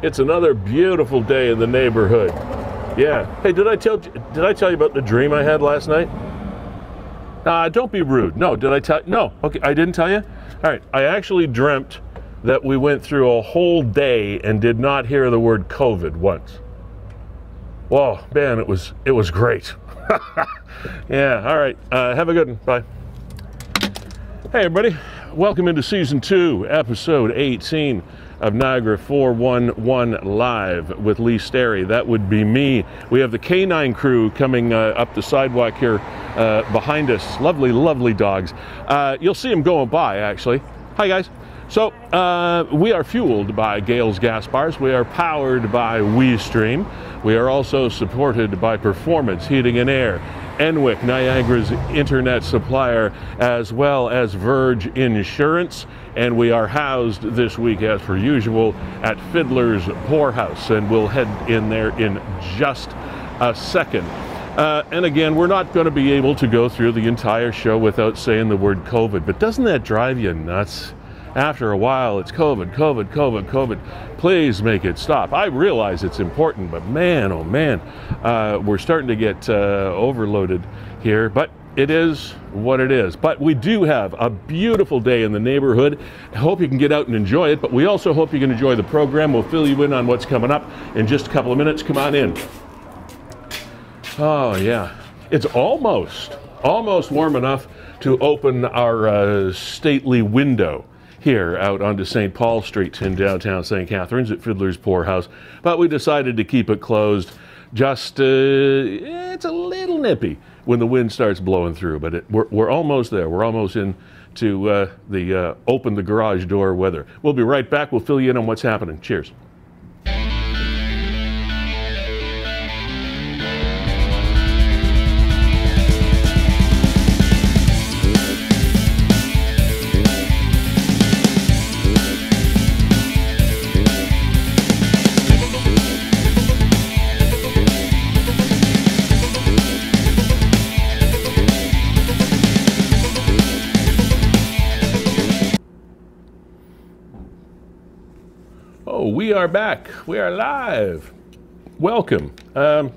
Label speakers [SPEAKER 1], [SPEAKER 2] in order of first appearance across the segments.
[SPEAKER 1] It's another beautiful day in the neighborhood. Yeah. Hey, did I tell you about the dream I had last night? Don't be rude. No, did I tell? No. Okay, I didn't tell you? All right. I actually dreamt that we went through a whole day and did not hear the word COVID once. Whoa, man, it was great. Yeah, all right. Have a good one. Bye. Hey, everybody. Welcome into Season 2, Episode 18 of Niagara 411 Live with Sterry. That would be me. We have the K9 crew coming up the sidewalk here behind us. Lovely, lovely dogs. You'll see them going by, actually. Hi, guys. So, we are fueled by Gale's Gas Bars. We are powered by WeeStream. We are also supported by Performance Heating and Air, Enwick, Niagara's internet supplier, as well as Verge Insurance. And we are housed this week, as per usual, at Fiddler's Poorhouse. And we'll head in there in just a second. And again, we're not going to be able to go through the entire show without saying the word COVID. But doesn't that drive you nuts? After a while, it's COVID, COVID, COVID, COVID. Please make it stop. I realize it's important, but man, oh man, we're starting to get overloaded here, but it is what it is. But we do have a beautiful day in the neighborhood. I hope you can get out and enjoy it, but we also hope you can enjoy the program. We'll fill you in on what's coming up in just a couple of minutes. Come on in. Oh yeah, it's almost warm enough to open our stately window here out onto St. Paul Street in downtown St. Catharines at Fiddler's Poorhouse, but we decided to keep it closed. Just it's a little nippy when the wind starts blowing through, but we're almost there. We're almost into the open the garage door weather. We'll be right back. We'll fill you in on what's happening. Cheers. We are back. We are live. Welcome. It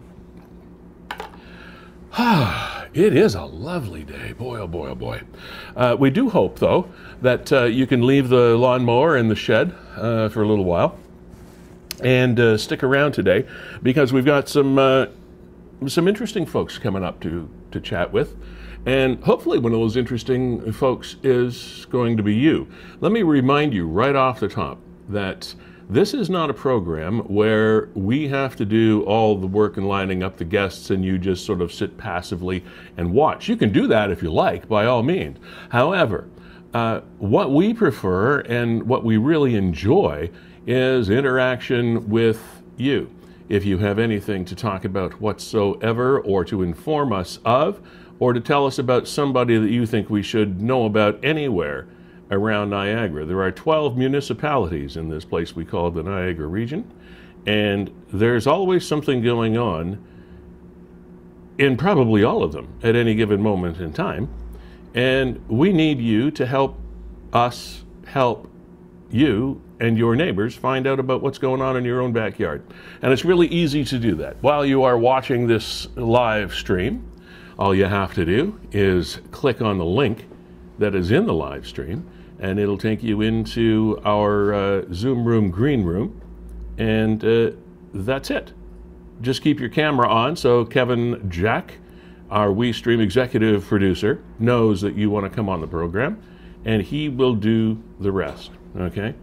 [SPEAKER 1] is a lovely day. Boy, oh boy, oh boy. We do hope, though, that you can leave the lawnmower in the shed for a little while and stick around today, because we've got some interesting folks coming up to chat with. And hopefully one of those interesting folks is going to be you. Let me remind you right off the top that this is not a program where we have to do all the work in lining up the guests and you just sort of sit passively and watch. You can do that if you like, by all means. However, what we prefer and what we really enjoy is interaction with you. If you have anything to talk about whatsoever, or to inform us of, or to tell us about somebody that you think we should know about anywhere around Niagara. There are 12 municipalities in this place we call the Niagara region, and there's always something going on in probably all of them at any given moment in time, and we need you to help us help you and your neighbors find out about what's going on in your own backyard. And it's really easy to do that. While you are watching this live stream, all you have to do is click on the link that is in the live stream, and it'll take you into our Zoom room, green room, and that's it. Just keep your camera on so Kevin Jack, our WeeStream executive producer, knows that you want to come on the program, and he will do the rest, okay?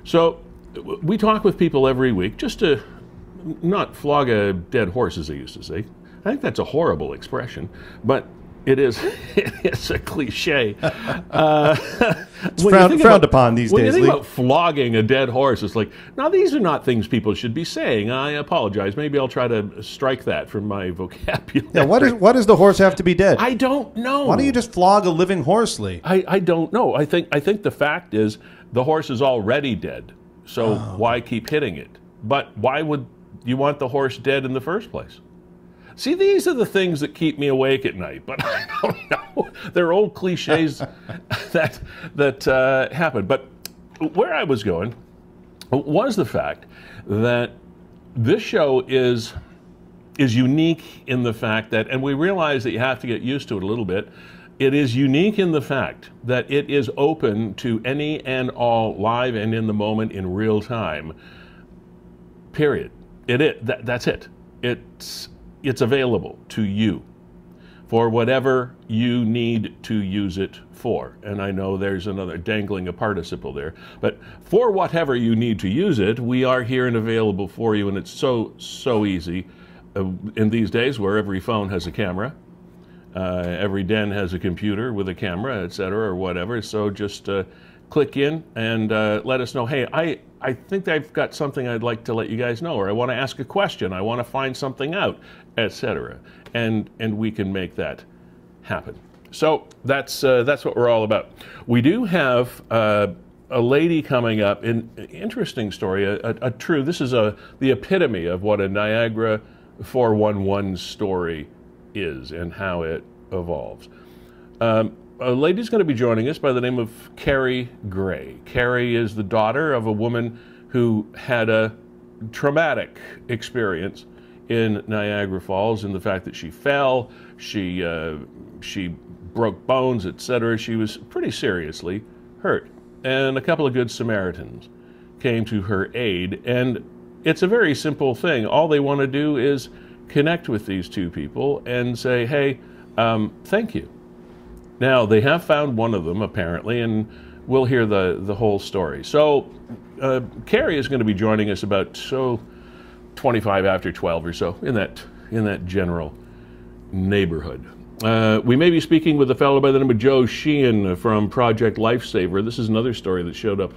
[SPEAKER 1] So we talk with people every week just to not flog a dead horse, as they used to say. I think that's a horrible expression, but it is. It's a cliche.
[SPEAKER 2] It's frowned upon these days.
[SPEAKER 1] When you think about flogging a dead horse, it's like, now these are not things people should be saying. I apologize. Maybe I'll try to strike that from my vocabulary.
[SPEAKER 2] Yeah, what does the horse have to be dead?
[SPEAKER 1] I don't know.
[SPEAKER 2] Why don't you just flog a living horse, Lee?
[SPEAKER 1] I don't know. I think the fact is the horse is already dead. So why keep hitting it? But why would you want the horse dead in the first place? See, these are the things that keep me awake at night, but I don't know. They're old cliches that happen. But where I was going was the fact that this show is unique in the fact that, and we realize that you have to get used to it a little bit, it is unique in the fact that it is open to any and all, live and in the moment, in real time, period. That's it. It's available to you for whatever you need to use it for. And I know there's another dangling a participle there, but for whatever you need to use it, we are here and available for you, and it's so easy. In these days where every phone has a camera, every den has a computer with a camera, etc., or whatever, so just click in and let us know, hey, I think I've got something I'd like to let you guys know, or I want to ask a question, I want to find something out, etc., and we can make that happen. So that's what we're all about. We do have a lady coming up, an interesting story, this is the epitome of what a Niagara 411 story is and how it evolves. A lady's going to be joining us by the name of Carrie Gray. Carrie is the daughter of a woman who had a traumatic experience in Niagara Falls, in the fact that she fell, she broke bones, etc. She was pretty seriously hurt, and a couple of good Samaritans came to her aid, and it's a very simple thing. All they want to do is connect with these two people and say, hey, thank you. Now, they have found one of them, apparently, and we'll hear the whole story. So, Carrie is going to be joining us about 25 after 12 or so, in that general neighborhood. We may be speaking with a fellow by the name of Joe Sheehan from Project Lifesaver. This is another story that showed up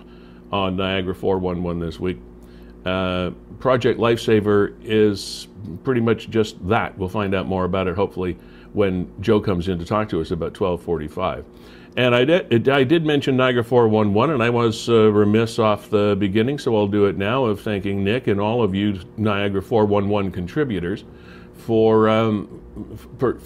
[SPEAKER 1] on Niagara 411 this week. Project Lifesaver is pretty much just that. We'll find out more about it, hopefully, when Joe comes in to talk to us about 12:45. And I did mention Niagara 411, and I was remiss off the beginning, so I'll do it now, of thanking Nick and all of you Niagara 411 contributors for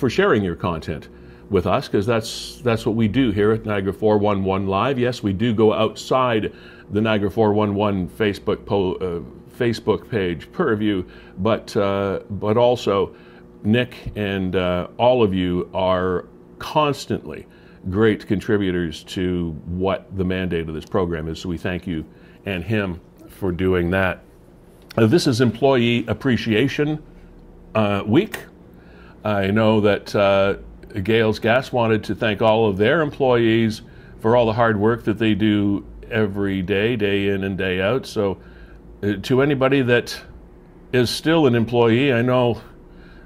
[SPEAKER 1] sharing your content with us, because that's what we do here at Niagara 411 Live. Yes, we do go outside the Niagara 411 Facebook page purview, but also Nick and all of you are constantly great contributors to what the mandate of this program is, so we thank you and him for doing that. This is Employee Appreciation Week. I know that Gales Gas wanted to thank all of their employees for all the hard work that they do every day, day in and day out. So to anybody that is still an employee, I know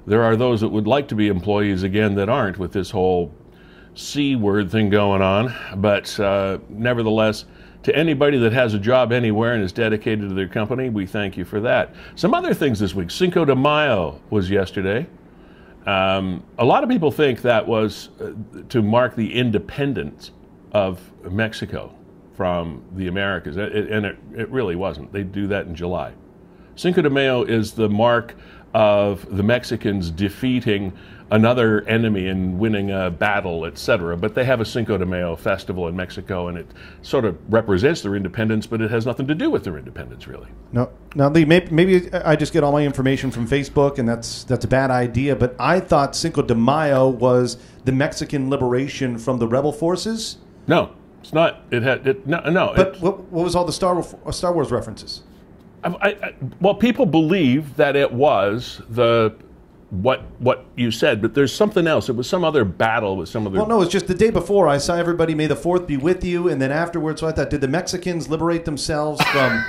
[SPEAKER 1] there are those that would like to be employees again that aren't, with this whole C word thing going on. But nevertheless, to anybody that has a job anywhere and is dedicated to their company, we thank you for that. Some other things this week. Cinco de Mayo was yesterday. A lot of people think that was to mark the independence of Mexico from the Americas, and it really wasn't. They do that in July. Cinco de Mayo is the mark of the Mexicans defeating another enemy and winning a battle, etc. But they have a Cinco de Mayo festival in Mexico, and it sort of represents their independence, but it has nothing to do with their independence, really.
[SPEAKER 2] No, now maybe I just get all my information from Facebook, and that's a bad idea. But I thought Cinco de Mayo was the Mexican liberation from the rebel forces.
[SPEAKER 1] No, it's not. No.
[SPEAKER 2] But what was all the Star Wars references?
[SPEAKER 1] Well, people believe that it was what you said, but there's something else. It was some other battle with some other...
[SPEAKER 2] Well, no, it's just the day before I saw everybody, may the 4th be with you, and then afterwards, so I thought, did the Mexicans liberate themselves from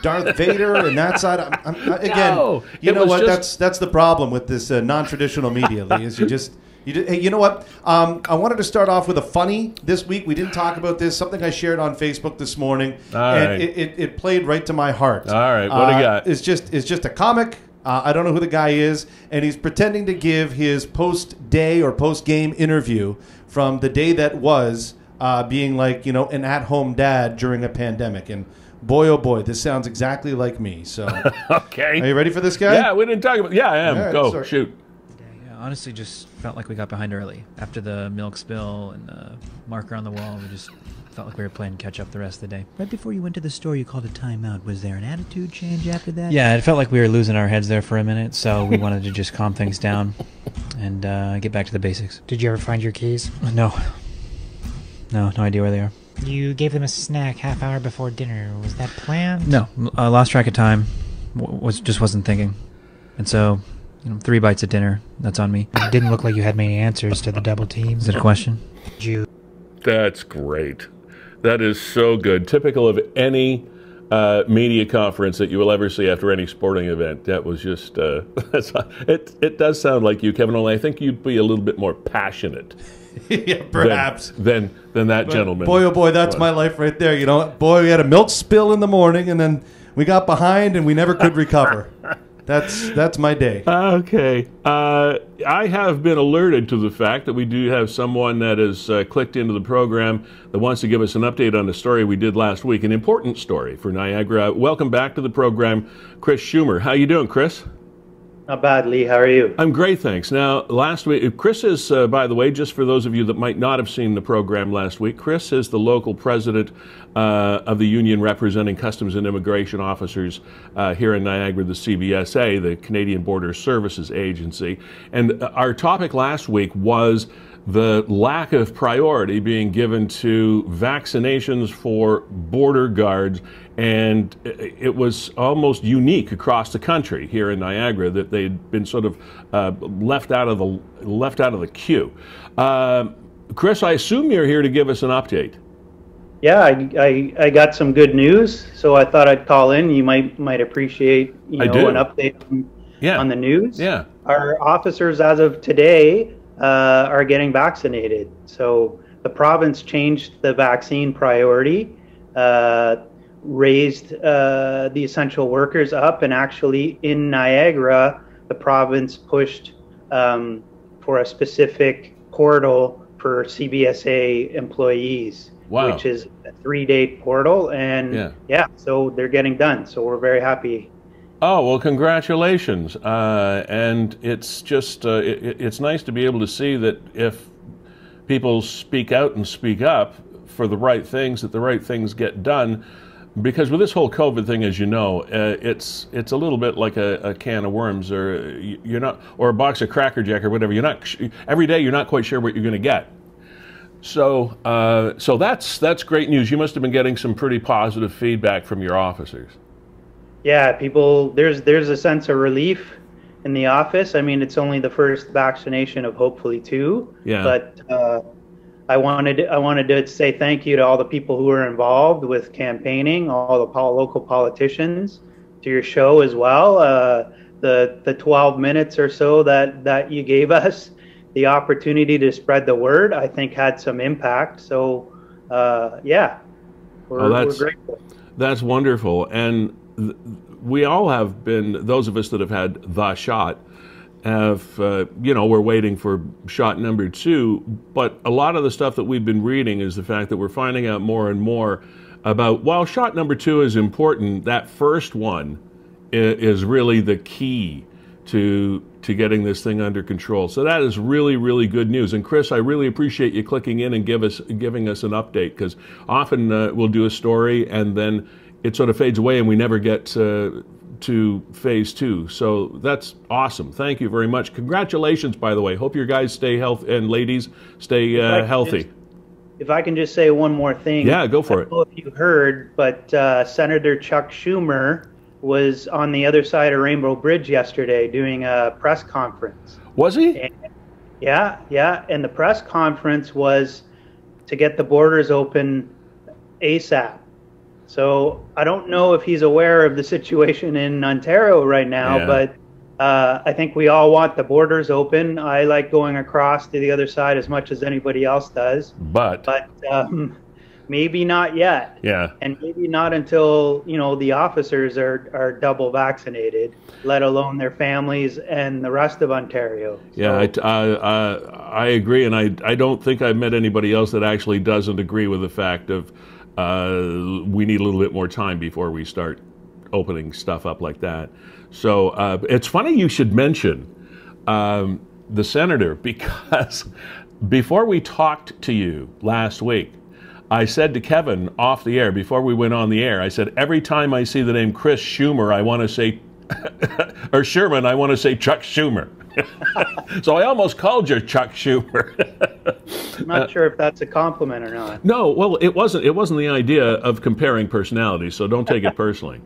[SPEAKER 2] Darth Vader and that side? Again, no, you know what? That's the problem with this non-traditional media, Lee, is hey, you know what? I wanted to start off with a funny this week. We didn't talk about this. Something I shared on Facebook this morning, and it played right to my heart.
[SPEAKER 1] All right, what do you got?
[SPEAKER 2] It's just a comic. I don't know who the guy is, and he's pretending to give his post-day or post-game interview from the day that was, being like, an at-home dad during a pandemic. And boy, oh boy, this sounds exactly like me. So,
[SPEAKER 1] okay,
[SPEAKER 2] are you ready for this guy?
[SPEAKER 1] Yeah, we didn't talk about. Yeah, I am. Right, go shoot.
[SPEAKER 3] Yeah, honestly, just felt like we got behind early after the milk spill and the marker on the wall. We just I felt like we were playing catch-up the rest of the day. Right before you went to the store, you called a timeout. Was there an attitude change after that? Yeah, it felt like we were losing our heads there for a minute, so we wanted to just calm things down and get back to the basics.
[SPEAKER 4] Did you ever find your keys?
[SPEAKER 3] No. No idea where they are.
[SPEAKER 4] You gave them a snack half hour before dinner. Was that planned?
[SPEAKER 3] No, I lost track of time. Just wasn't thinking. And so, 3 bites at dinner. That's on me.
[SPEAKER 4] It didn't look like you had many answers to the double teams.
[SPEAKER 3] Is it a question?
[SPEAKER 1] That's great. That is so good. Typical of any media conference that you will ever see after any sporting event. That was just, it does sound like you, Kevin, only I think you'd be a little bit more passionate.
[SPEAKER 2] Yeah, perhaps.
[SPEAKER 1] Than that gentleman.
[SPEAKER 2] Boy, oh boy, that's my life right there. Boy, we had a milk spill in the morning, and then we got behind, and we never could recover. That's my day.
[SPEAKER 1] Okay. I have been alerted to the fact that we do have someone that has clicked into the program that wants to give us an update on the story we did last week, an important story for Niagara. Welcome back to the program, Chris Schumer. How you doing, Chris?
[SPEAKER 5] Not bad, Lee. How are you?
[SPEAKER 1] I'm great, thanks. Now, last week, Chris is, by the way, just for those of you that might not have seen the program last week, Chris is the local president of the union representing customs and immigration officers here in Niagara, the CBSA, the Canadian Border Services Agency. And our topic last week was the lack of priority being given to vaccinations for border guards, and it was almost unique across the country here in Niagara that they'd been sort of left out of the queue. Chris, I assume you're here to give us an update.
[SPEAKER 5] Yeah, I got some good news, so I thought I'd call in. You might appreciate an update on the news.
[SPEAKER 1] Yeah,
[SPEAKER 5] our officers as of today are getting vaccinated. So the province changed the vaccine priority, raised the essential workers up, and actually in Niagara, the province pushed for a specific portal for CBSA employees, which is a 3-day portal. And so they're getting done. So we're very happy.
[SPEAKER 1] Oh, well, congratulations. And it's just, it's nice to be able to see that if people speak out and speak up for the right things, that the right things get done. Because with this whole COVID thing, as you know, it's a little bit like a can of worms, or or a box of Cracker Jack or whatever. Every day you're not quite sure what you're going to get. So that's great news. You must have been getting some pretty positive feedback from your officers.
[SPEAKER 5] Yeah, people, there's a sense of relief in the office. I mean, it's only the first vaccination of hopefully 2.
[SPEAKER 1] Yeah.
[SPEAKER 5] But I wanted to say thank you to all the people who were involved with campaigning, all the local politicians, to your show as well. The 12 minutes or so that you gave us, the opportunity to spread the word, I think had some impact. So, we're grateful.
[SPEAKER 1] That's wonderful. And we all have been, those of us that have had the shot, we're waiting for shot number 2. But a lot of the stuff that we've been reading is the fact that we're finding out more and more about, while shot number 2 is important, that first one is really the key to getting this thing under control. So that is really, really good news. And Chris, I really appreciate you clicking in and giving us an update, because often we'll do a story and then it sort of fades away and we never get to phase 2. So that's awesome. Thank you very much. Congratulations, by the way. Hope your guys stay healthy, and ladies stay healthy.
[SPEAKER 5] If I can just say one more thing.
[SPEAKER 1] Yeah, go for it.
[SPEAKER 5] I don't know if you heard, but Senator Chuck Schumer was on the other side of Rainbow Bridge yesterday doing a press conference.
[SPEAKER 1] Was he?
[SPEAKER 5] And, yeah. And the press conference was to get the borders open ASAP. So I don't know if he's aware of the situation in Ontario right now, but I think we all want the borders open. I like going across to the other side as much as anybody else does. But maybe not yet.
[SPEAKER 1] Yeah.
[SPEAKER 5] And maybe not until, the officers are double vaccinated, let alone their families and the rest of Ontario.
[SPEAKER 1] Yeah, I agree. And I don't think I've met anybody else that actually doesn't agree with the fact of we need a little bit more time before we start opening stuff up like that. So it's funny you should mention the senator, because before we talked to you last week, I said to Kevin off the air, before we went on the air, I said, every time I see the name Chris Schumer, I want to say, or Sherman, I want to say Chuck Schumer. So I almost called you Chuck Schumer.
[SPEAKER 5] I'm not sure if that's a compliment or not.
[SPEAKER 1] No, well, it wasn't the idea of comparing personalities, so don't take it personally.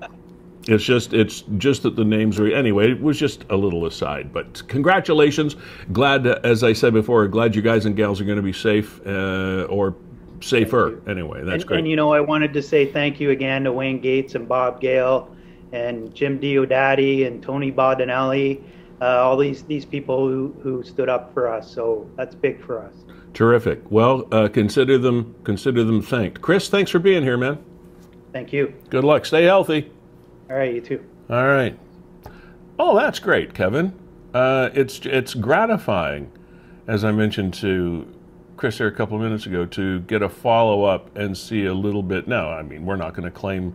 [SPEAKER 1] It's just that the names are, anyway, it was just a little aside. But congratulations. Glad, as I said before, glad you guys and gals are going to be safe, or safer. Anyway, that's great.
[SPEAKER 5] And, you know, I wanted to say thank you again to Wayne Gates and Bob Gale and Jim Diodati and Tony Bodinelli, all these people who stood up for us. So that's big for us.
[SPEAKER 1] Terrific. Well, consider them thanked. Chris, thanks for being here, man.
[SPEAKER 5] Thank you.
[SPEAKER 1] Good luck. Stay healthy.
[SPEAKER 5] All right, you too.
[SPEAKER 1] All right. Oh, that's great, Kevin. It's gratifying, as I mentioned to Chris here a couple of minutes ago, to get a follow-up and see a little bit. Now, I mean, we're not going to claim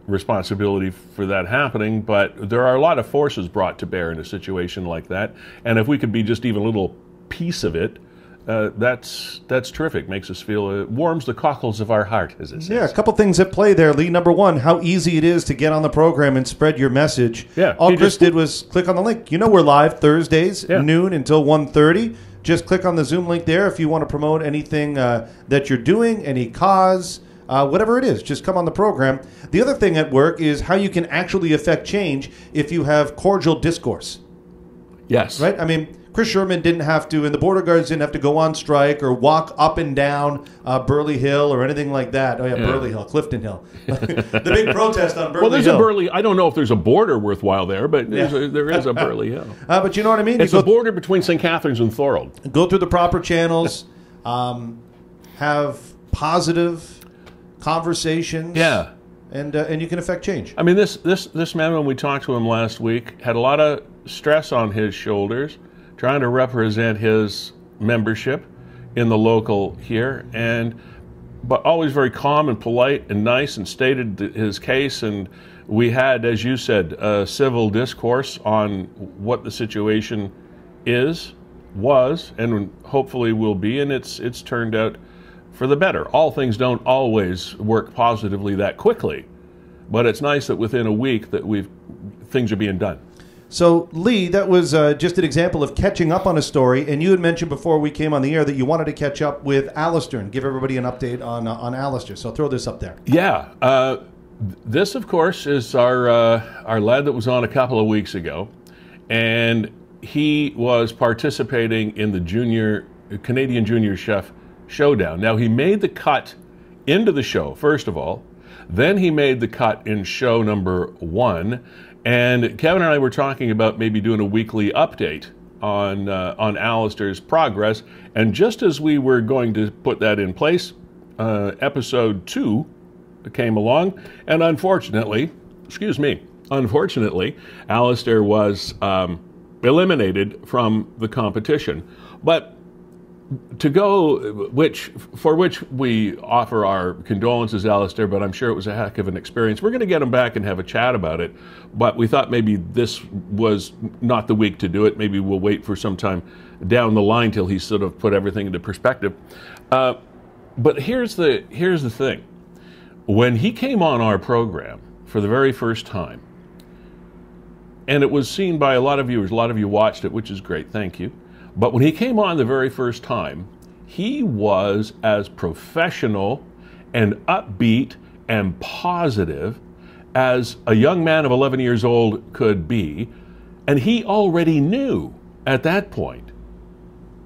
[SPEAKER 1] responsibility for that happening, but there are a lot of forces brought to bear in a situation like that. And if we could be just even a little piece of it, that's terrific. Makes us feel, it warms the cockles of our heart, as it says.
[SPEAKER 2] Yeah, a couple things at play there, Lee. Number one, how easy it is to get on the program and spread your message.
[SPEAKER 1] Yeah,
[SPEAKER 2] all Chris did was click on the link. You know we're live Thursdays, noon until 1:30. Just click on the Zoom link there if you want to promote anything that you're doing, any cause, whatever it is. Just come on the program. The other thing at work is how you can actually affect change if you have cordial discourse.
[SPEAKER 1] Yes.
[SPEAKER 2] Right? I mean, Chris Sherman didn't have to, and the Border Guards didn't have to go on strike or walk up and down Burley Hill or anything like that. Oh, yeah, Burley Hill, Clifton Hill. The big protest on Burley Hill.
[SPEAKER 1] Well, there's a Burley, I don't know if there's a border worthwhile there, but there is a Burley Hill.
[SPEAKER 2] But you know what I mean?
[SPEAKER 1] It's a border between St. Catharines and Thorold.
[SPEAKER 2] Go through the proper channels, have positive conversations.
[SPEAKER 1] Yeah.
[SPEAKER 2] And you can affect change.
[SPEAKER 1] I mean, this man, when we talked to him last week, had a lot of stress on his shoulders, trying to represent his membership in the local here, but always very calm and polite and nice, and stated his case. And we had, as you said, a civil discourse on what the situation was, and hopefully will be, and it's turned out for the better. All things don't always work positively that quickly, but it's nice that within a week that things are being done.
[SPEAKER 2] So, Lee, that was just an example of catching up on a story, and you had mentioned before we came on the air that you wanted to catch up with Alistair and give everybody an update on Alistair. So throw this up there.
[SPEAKER 1] Yeah. This, of course, is our lad that was on a couple of weeks ago, and he was participating in the Canadian Junior Chef Showdown. Now, he made the cut into the show, first of all. Then he made the cut in show number 1. And Kevin and I were talking about maybe doing a weekly update on Alistair's progress. And just as we were going to put that in place, episode 2 came along. And unfortunately, Alistair was eliminated from the competition. But for which we offer our condolences, Alistair, but I'm sure it was a heck of an experience. We're going to get him back and have a chat about it, but we thought maybe this was not the week to do it. Maybe we'll wait for some time down the line till he's sort of put everything into perspective. But here's the thing. When he came on our program for the very first time, and it was seen by a lot of viewers, a lot of you watched it, which is great, thank you. But when he came on the very first time, he was as professional and upbeat and positive as a young man of 11 years old could be. And he already knew at that point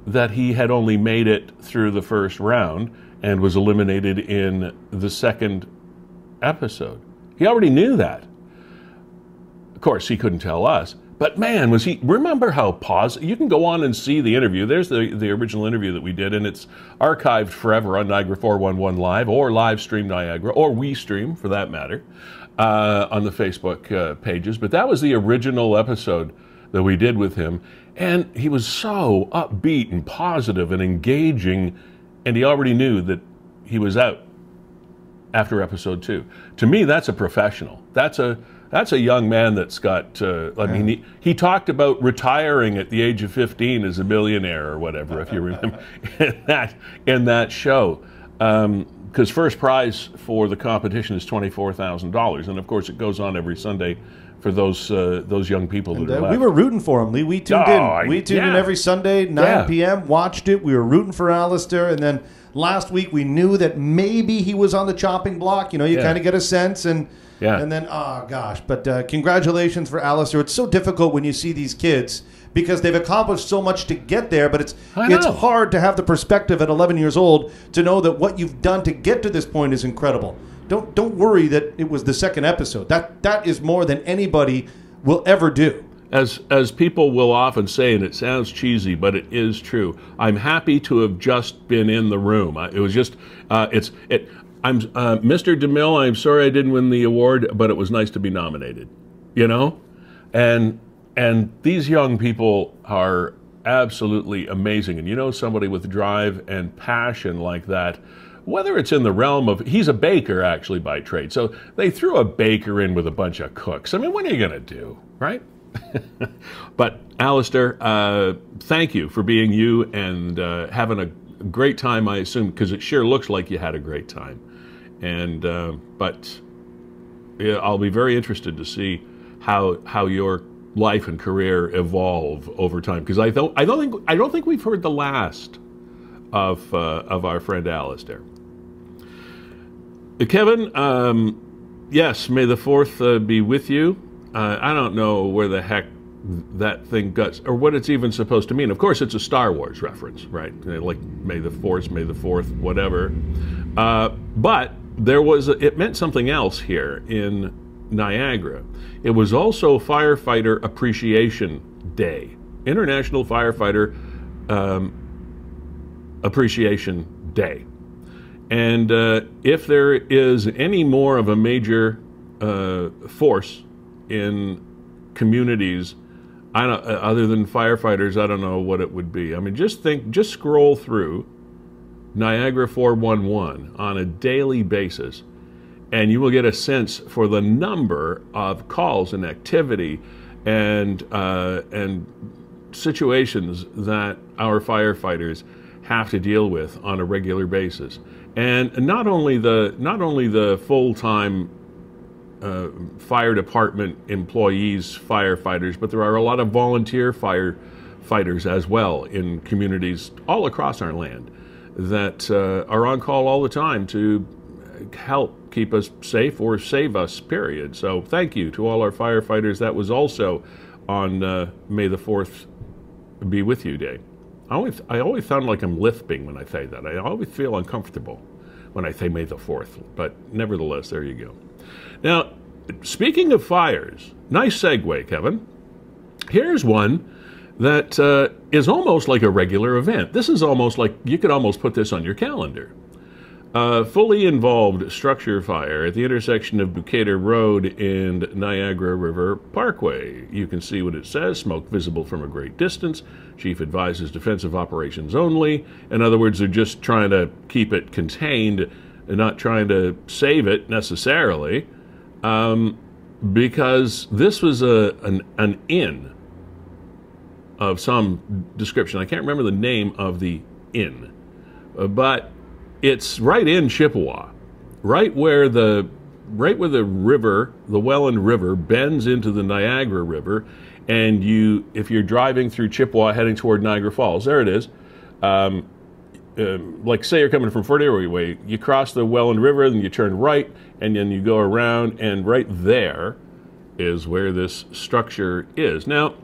[SPEAKER 1] that he had only made it through the first round and was eliminated in the second episode. He already knew that. Of course, he couldn't tell us. But man, was he, remember how positive, you can go on and see the interview. There's the original interview that we did, and it's archived forever on Niagara 411 Live, or WeeStream Niagara, or WeeStream for that matter, on the Facebook pages. But that was the original episode that we did with him. And he was so upbeat and positive and engaging, and he already knew that he was out after episode 2. To me, that's a professional. That's a young man that's got, I mean, he talked about retiring at the age of 15 as a millionaire or whatever, if you remember, in that show. because first prize for the competition is $24,000, and of course it goes on every Sunday for those young people that are left.
[SPEAKER 2] We were rooting for him, Lee. We tuned in. We tuned in every Sunday, 9 p.m., watched it. We were rooting for Alistair, and then last week we knew that maybe he was on the chopping block. You know, you kind of get a sense, and then, oh gosh. But congratulations for Alistair. It's so difficult when you see these kids because they've accomplished so much to get there, but it's hard to have the perspective at 11 years old to know that what you've done to get to this point is incredible. Don't worry that it was the second episode. That is more than anybody will ever do.
[SPEAKER 1] As people will often say, and it sounds cheesy, but it is true. I'm happy to have just been in the room. It was just I'm Mr. DeMille. I'm sorry I didn't win the award, but it was nice to be nominated. You know, and these young people are absolutely amazing. And you know, somebody with drive and passion like that. Whether it's in the realm of, he's a baker actually by trade, so they threw a baker in with a bunch of cooks. I mean, what are you going to do, right? But Alistair, thank you for being you and having a great time, I assume, because it sure looks like you had a great time. And but yeah, I'll be very interested to see how your life and career evolve over time, because I don't think we've heard the last of our friend Alistair. Kevin, yes, may the 4th be with you. I don't know where the heck that thing got, or what it's even supposed to mean. Of course, it's a Star Wars reference, right? Like, may the Force, may the 4th, whatever. But it meant something else here in Niagara. It was also Firefighter Appreciation Day, International Firefighter Appreciation Day. And if there is any more of a major force in communities, other than firefighters, I don't know what it would be. I mean, just scroll through Niagara 411 on a daily basis, and you will get a sense for the number of calls and activity and situations that our firefighters have to deal with on a regular basis. And not only the full-time fire department employees, firefighters, but there are a lot of volunteer firefighters as well in communities all across our land that are on call all the time to help keep us safe or save us, period. So thank you to all our firefighters. That was also on May the 4th Be With You Day. I always sound like I'm lisping when I say that. I always feel uncomfortable when I say May the 4th, but nevertheless, there you go. Now, speaking of fires, nice segue, Kevin. Here's one that is almost like a regular event. This is almost like, you could almost put this on your calendar. Fully involved structure fire at the intersection of Bucator Road and Niagara River Parkway. You can see what it says, smoke visible from a great distance. Chief advises defensive operations only. In other words, they're just trying to keep it contained and not trying to save it necessarily, because this was an inn of some description. I can't remember the name of the inn, but it's right in Chippewa, right where the river, the Welland River, bends into the Niagara River, and if you're driving through Chippewa heading toward Niagara Falls, there it is. Like, say you're coming from Fort Erie way, you cross the Welland River, then you turn right, and then you go around, and right there is where this structure is. Now,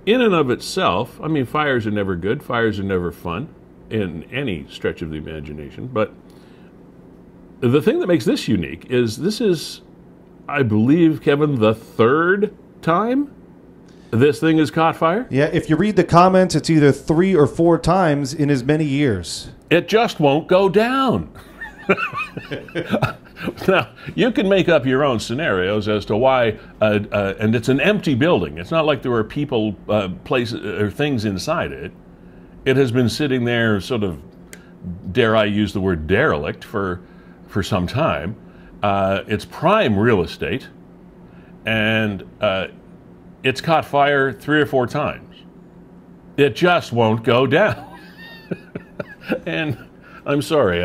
[SPEAKER 1] in and of itself, I mean, fires are never good, fires are never fun in any stretch of the imagination, but the thing that makes this unique is this is, I believe, Kevin, the 3rd time this thing has caught fire?
[SPEAKER 2] Yeah, if you read the comments, it's either 3 or 4 times in as many years.
[SPEAKER 1] It just won't go down. Now, you can make up your own scenarios as to why, and it's an empty building. It's not like there were people, places, or things inside it. It has been sitting there sort of, dare I use the word derelict, for some time. It's prime real estate, and it's caught fire 3 or 4 times. It just won't go down. And I'm sorry,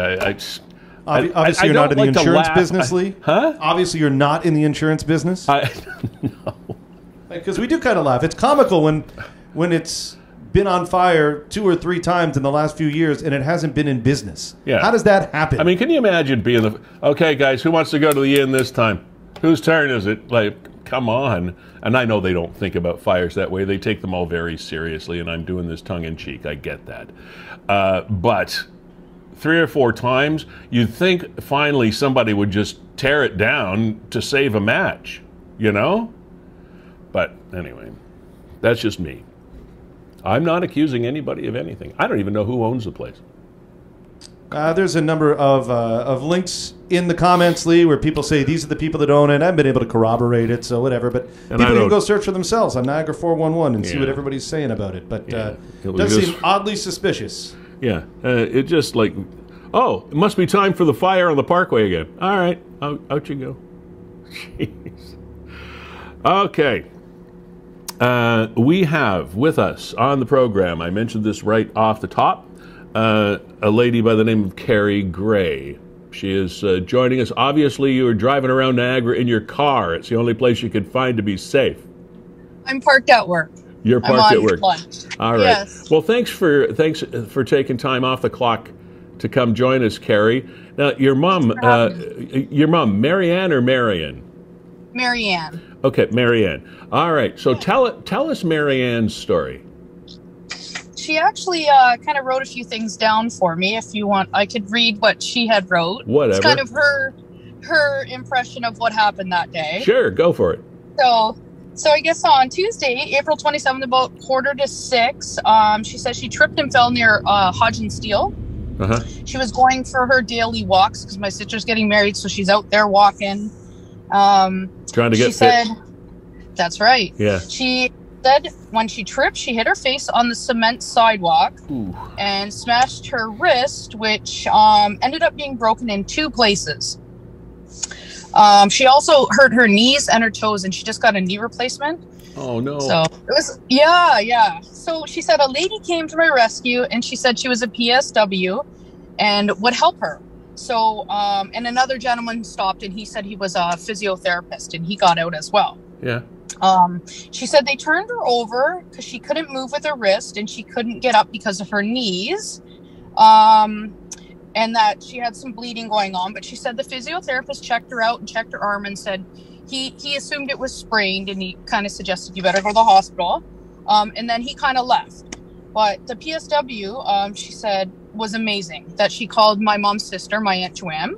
[SPEAKER 2] Obviously, you're not in the insurance business, Lee.
[SPEAKER 1] Huh?
[SPEAKER 2] Obviously, you're not in the insurance business.
[SPEAKER 1] No.
[SPEAKER 2] Because we do kind of laugh. It's comical when it's been on fire 2 or 3 times in the last few years and it hasn't been in business.
[SPEAKER 1] Yeah.
[SPEAKER 2] How does that happen?
[SPEAKER 1] I mean, can you imagine being okay, guys, who wants to go to the inn this time? Whose turn is it? Like, come on. And I know they don't think about fires that way. They take them all very seriously, and I'm doing this tongue-in-cheek. I get that. But 3 or 4 times, you'd think finally somebody would just tear it down to save a match, you know? But anyway, that's just me. I'm not accusing anybody of anything. I don't even know who owns the place.
[SPEAKER 2] There's a number of links in the comments, Lee, where people say these are the people that own it. I haven't been able to corroborate it, so whatever. But people can go search for themselves on Niagara 411 and see what everybody's saying about it. But it does seem oddly suspicious.
[SPEAKER 1] Yeah, it just like, oh, it must be time for the fire on the Parkway again. All right, out you go. Jeez. Okay. We have with us on the program, I mentioned this right off the top, a lady by the name of Carrie Gray. She is joining us. Obviously, you were driving around Niagara in your car. It's the only place you could find to be safe.
[SPEAKER 6] I'm parked at work.
[SPEAKER 1] You're parked at work.
[SPEAKER 6] Lunch.
[SPEAKER 1] All right.
[SPEAKER 6] Yes.
[SPEAKER 1] Well, thanks for taking time off the clock to come join us, Carrie. Now, your mom, Marianne or Marion?
[SPEAKER 6] Marianne.
[SPEAKER 1] Okay, Marianne. All right. So tell us Marianne's story.
[SPEAKER 6] She actually kind of wrote a few things down for me. If you want, I could read what she had wrote.
[SPEAKER 1] Whatever.
[SPEAKER 6] It's kind of her impression of what happened that day.
[SPEAKER 1] Sure, go for it.
[SPEAKER 6] So I guess on Tuesday, April 27th, about 5:45, she says she tripped and fell near Hodge and Steel.
[SPEAKER 1] Uh-huh.
[SPEAKER 6] She was going for her daily walks because my sister's getting married, so she's out there walking. Trying
[SPEAKER 1] to get fit.
[SPEAKER 6] That's right.
[SPEAKER 1] Yeah.
[SPEAKER 6] She said when she tripped, she hit her face on the cement sidewalk.
[SPEAKER 1] Ooh.
[SPEAKER 6] And smashed her wrist, which ended up being broken in 2 places. She also hurt her knees and her toes, and she just got a knee replacement.
[SPEAKER 1] Oh, no.
[SPEAKER 6] So it was, yeah. So she said a lady came to my rescue, and she said she was a PSW and would help her. So, and another gentleman stopped, and he said he was a physiotherapist, and he got out as well.
[SPEAKER 1] Yeah.
[SPEAKER 6] She said they turned her over because she couldn't move with her wrist, and she couldn't get up because of her knees. And that she had some bleeding going on, but she said the physiotherapist checked her out and checked her arm and said he assumed it was sprained, and he kind of suggested you better go to the hospital. And then he kind of left. But the PSW, she said, was amazing. That she called my mom's sister, my Aunt Joanne,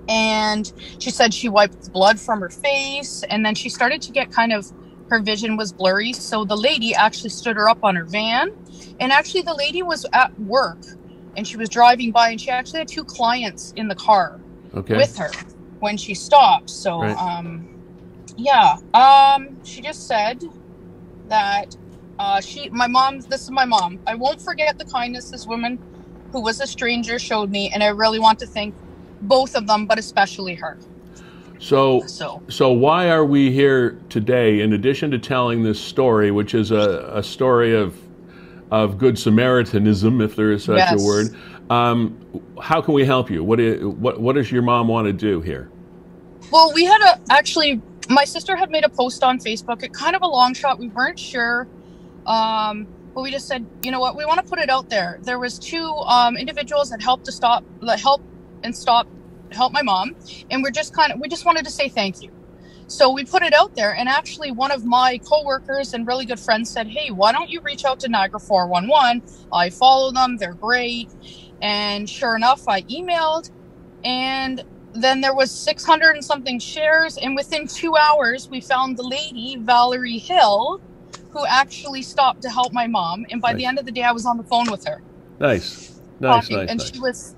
[SPEAKER 6] and she said she wiped blood from her face, and then she started to get her vision was blurry. So the lady actually stood her up on her van, and actually the lady was at work. And she was driving by, and she actually had 2 clients in the car with her when she stopped. So,
[SPEAKER 1] right.
[SPEAKER 6] She just said that my mom, this is my mom. I won't forget the kindness this woman who was a stranger showed me, and I really want to thank both of them, but especially her.
[SPEAKER 1] So why are we here today, in addition to telling this story, which is a story of good Samaritanism, if there is such a word? How can we help you? What does your mom want to do here?
[SPEAKER 6] Well, we had my sister had made a post on Facebook. It kind of a long shot. We weren't sure, but we just said, you know what, we want to put it out there. There was 2 individuals that helped my mom, and we just wanted to say thank you. So we put it out there, and actually one of my coworkers and really good friends said, hey, why don't you reach out to Niagara 411? I follow them. They're great. And sure enough, I emailed, and then there was 600 and something shares. And within 2 hours, we found the lady, Valerie Hill, who actually stopped to help my mom. And by the end of the day, I was on the phone with her.
[SPEAKER 1] Nice.
[SPEAKER 6] And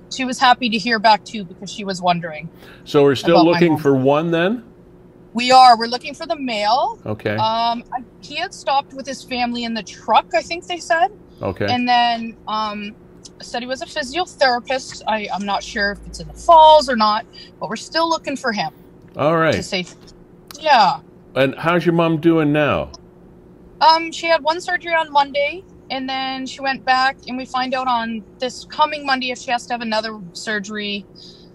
[SPEAKER 6] she was happy to hear back too, because she was wondering.
[SPEAKER 1] So we're still looking for one then?
[SPEAKER 6] We're looking for the male.
[SPEAKER 1] Okay.
[SPEAKER 6] He had stopped with his family in the truck, I think they said.
[SPEAKER 1] Okay.
[SPEAKER 6] And then said he was a physiotherapist. I'm not sure if it's in the Falls or not, but we're still looking for him.
[SPEAKER 1] All right.
[SPEAKER 6] To say, yeah.
[SPEAKER 1] And how's your mom doing now?
[SPEAKER 6] She had 1 surgery on Monday, and then she went back, and we find out on this coming Monday if she has to have another surgery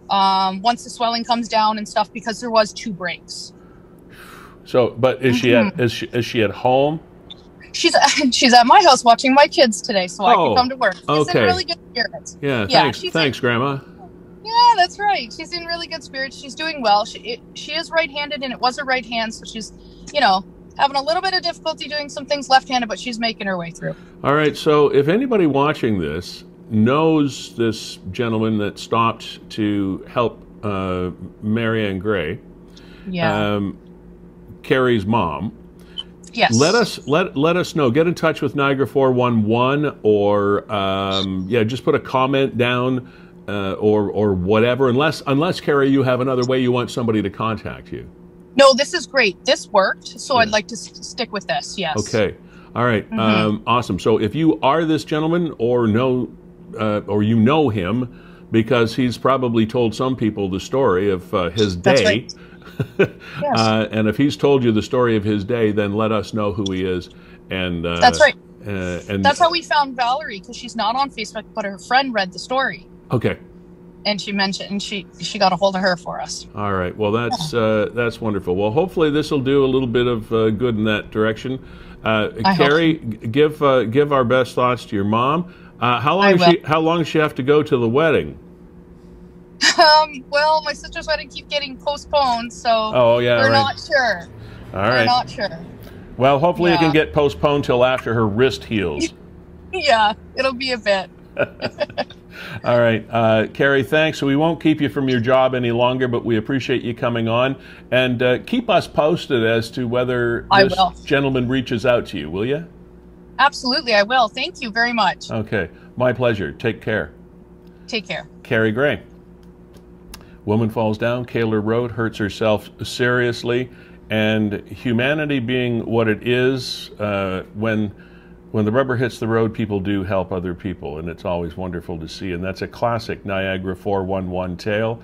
[SPEAKER 6] once the swelling comes down and stuff, because there was 2 breaks.
[SPEAKER 1] So, but is she at home?
[SPEAKER 6] She's at my house watching my kids today, so I can come to work. She's in really good spirits.
[SPEAKER 1] Yeah, thanks, Grandma.
[SPEAKER 6] Yeah, that's right. She's in really good spirits. She's doing well. She is right-handed, and it was her right hand, so she's, having a little bit of difficulty doing some things left-handed, but she's making her way through.
[SPEAKER 1] All right, so if anybody watching this knows this gentleman that stopped to help Marianne Gray, Carrie's mom,
[SPEAKER 6] yes,
[SPEAKER 1] let us know. Get in touch with Niagara 411, or just put a comment down, or whatever. Unless Carrie, you have another way you want somebody to contact you.
[SPEAKER 6] No, this is great. This worked, so I'd like to stick with this. Yes.
[SPEAKER 1] Okay. All right. Awesome. So if you are this gentleman, or you know him, because he's probably told some people the story of his day.
[SPEAKER 6] That's right. Yes.
[SPEAKER 1] And if he's told you the story of his day, then let us know who he is. And
[SPEAKER 6] that's right.
[SPEAKER 1] And
[SPEAKER 6] that's how we found Valerie, because she's not on Facebook, but her friend read the story.
[SPEAKER 1] Okay.
[SPEAKER 6] And she mentioned, and she got a hold of her for us.
[SPEAKER 1] All right. Well, that's wonderful. Well, hopefully this will do a little bit of good in that direction. Carrie, give our best thoughts to your mom. How long does she have to go to the wedding?
[SPEAKER 6] Well, my sister's wedding keeps getting postponed, so
[SPEAKER 1] we're
[SPEAKER 6] not sure.
[SPEAKER 1] All right.
[SPEAKER 6] We're not sure.
[SPEAKER 1] Well, hopefully it can get postponed till after her wrist heals.
[SPEAKER 6] Yeah, it'll be a bit.
[SPEAKER 1] All right. Carrie, thanks. So we won't keep you from your job any longer, but we appreciate you coming on. And keep us posted as to whether this gentleman reaches out to you, will you?
[SPEAKER 6] Absolutely, I will. Thank you very much.
[SPEAKER 1] Okay. My pleasure. Take care.
[SPEAKER 6] Take care.
[SPEAKER 1] Carrie Gray. Woman falls down Kaler Road, hurts herself seriously, and humanity being what it is, when the rubber hits the road, people do help other people, and it's always wonderful to see. And that's a classic Niagara 411 tale.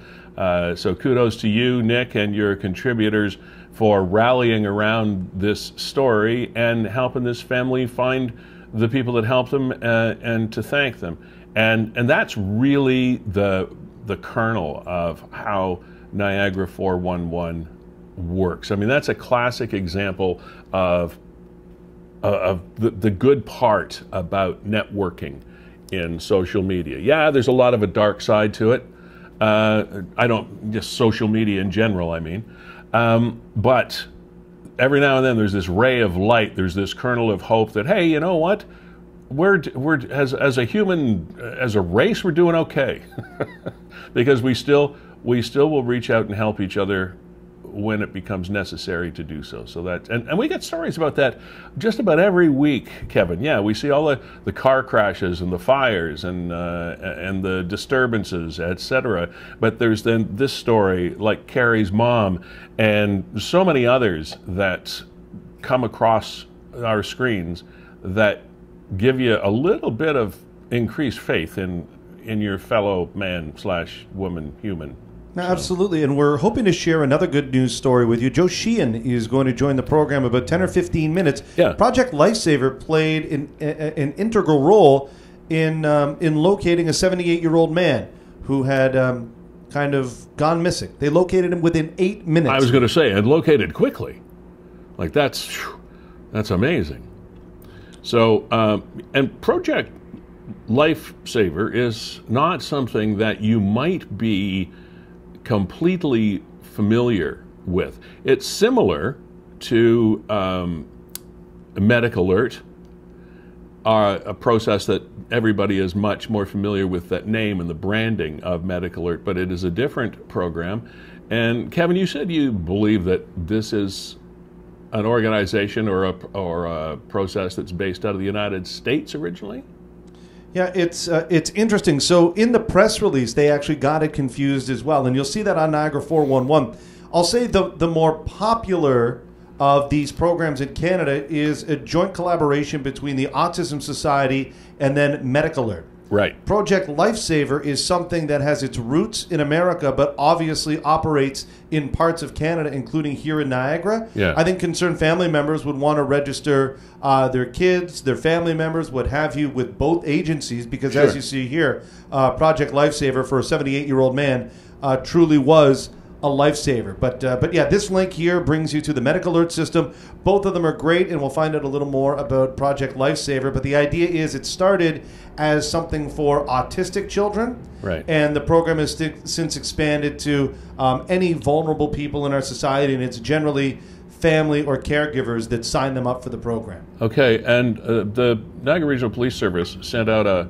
[SPEAKER 1] So kudos to you, Nick, and your contributors for rallying around this story and helping this family find the people that helped them, and to thank them. And that's really the kernel of how Niagara 411 works. I mean, that's a classic example of the good part about networking in social media. Yeah, there's a lot of a dark side to it. Just social media in general, I mean. But every now and then there's this ray of light, there's this kernel of hope that, hey, you know what? We're as a race, we're doing okay. Because we still will reach out and help each other when it becomes necessary to do so. So that, and we get stories about that just about every week, Kevin. Yeah, we see all the car crashes and the fires and the disturbances, etc. But there's then this story, like Carrie's mom, and so many others that come across our screens that give you a little bit of increased faith in your fellow man/woman human.
[SPEAKER 2] Absolutely, and we're hoping to share another good news story with you. Joe Sheehan is going to join the program about 10 or 15 minutes.
[SPEAKER 1] Yeah.
[SPEAKER 2] Project Lifesaver played an integral role in locating a 78-year-old man who had kind of gone missing. They located him within 8 minutes.
[SPEAKER 1] I was going to say, and located quickly. Like, that's amazing. So, and Project Lifesaver is not something that you might be completely familiar with. It's similar to Medical Alert, a process that everybody is much more familiar with, that name and the branding of Medical Alert, but it is a different program. And Kevin, you said you believe that this is an organization or a process that's based out of the United States originally?
[SPEAKER 2] Yeah, it's interesting. So in the press release, they actually got it confused as well, and you'll see that on Niagara 411. I'll say the more popular of these programs in Canada is a joint collaboration between the Autism Society and then Medical Alert.
[SPEAKER 1] Right.
[SPEAKER 2] Project Lifesaver is something that has its roots in America, but obviously operates in parts of Canada, including here in Niagara.
[SPEAKER 1] Yeah.
[SPEAKER 2] I think concerned family members would want to register their kids, their family members, what have you, with both agencies, because as you see here, Project Lifesaver for a 78-year-old man truly was a lifesaver. But yeah, this link here brings you to the medical alert system. Both of them are great, and we'll find out a little more about Project Lifesaver. But the idea is it started as something for autistic children,
[SPEAKER 1] right?
[SPEAKER 2] And the program has since expanded to any vulnerable people in our society, and it's generally family or caregivers that sign them up for the program.
[SPEAKER 1] Okay, and the Niagara Regional Police Service sent out a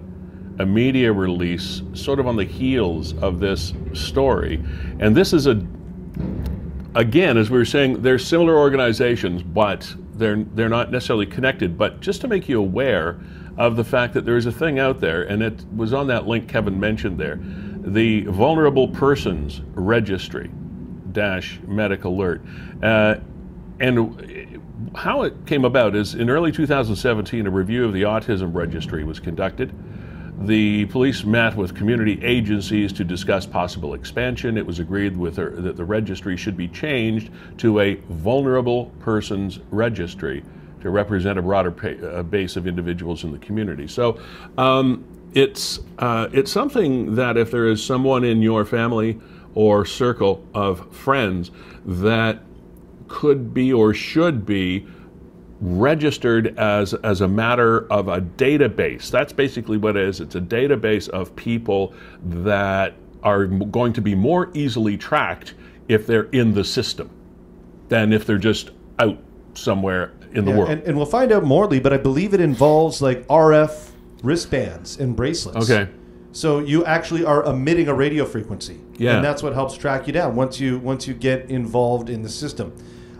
[SPEAKER 1] media release sort of on the heels of this story. And this is again, as we were saying, they're similar organizations, but they're not necessarily connected. But just to make you aware of the fact that there's a thing out there, and it was on that link Kevin mentioned there, the Vulnerable Persons Registry - Medical Alert. And how it came about is in early 2017, a review of the Autism Registry was conducted. The police met with community agencies to discuss possible expansion. It was agreed that the registry should be changed to a Vulnerable Persons Registry to represent a broader base of individuals in the community. So it's something that if there is someone in your family or circle of friends that could be or should be registered as a matter of a database. That's basically what it is. It's a database of people that are going to be more easily tracked if they're in the system than if they're just out somewhere in the world.
[SPEAKER 2] And we'll find out more, Lee, but I believe it involves like RF wristbands and bracelets.
[SPEAKER 1] Okay.
[SPEAKER 2] So you actually are emitting a radio frequency.
[SPEAKER 1] Yeah.
[SPEAKER 2] And that's what helps track you down once you get involved in the system.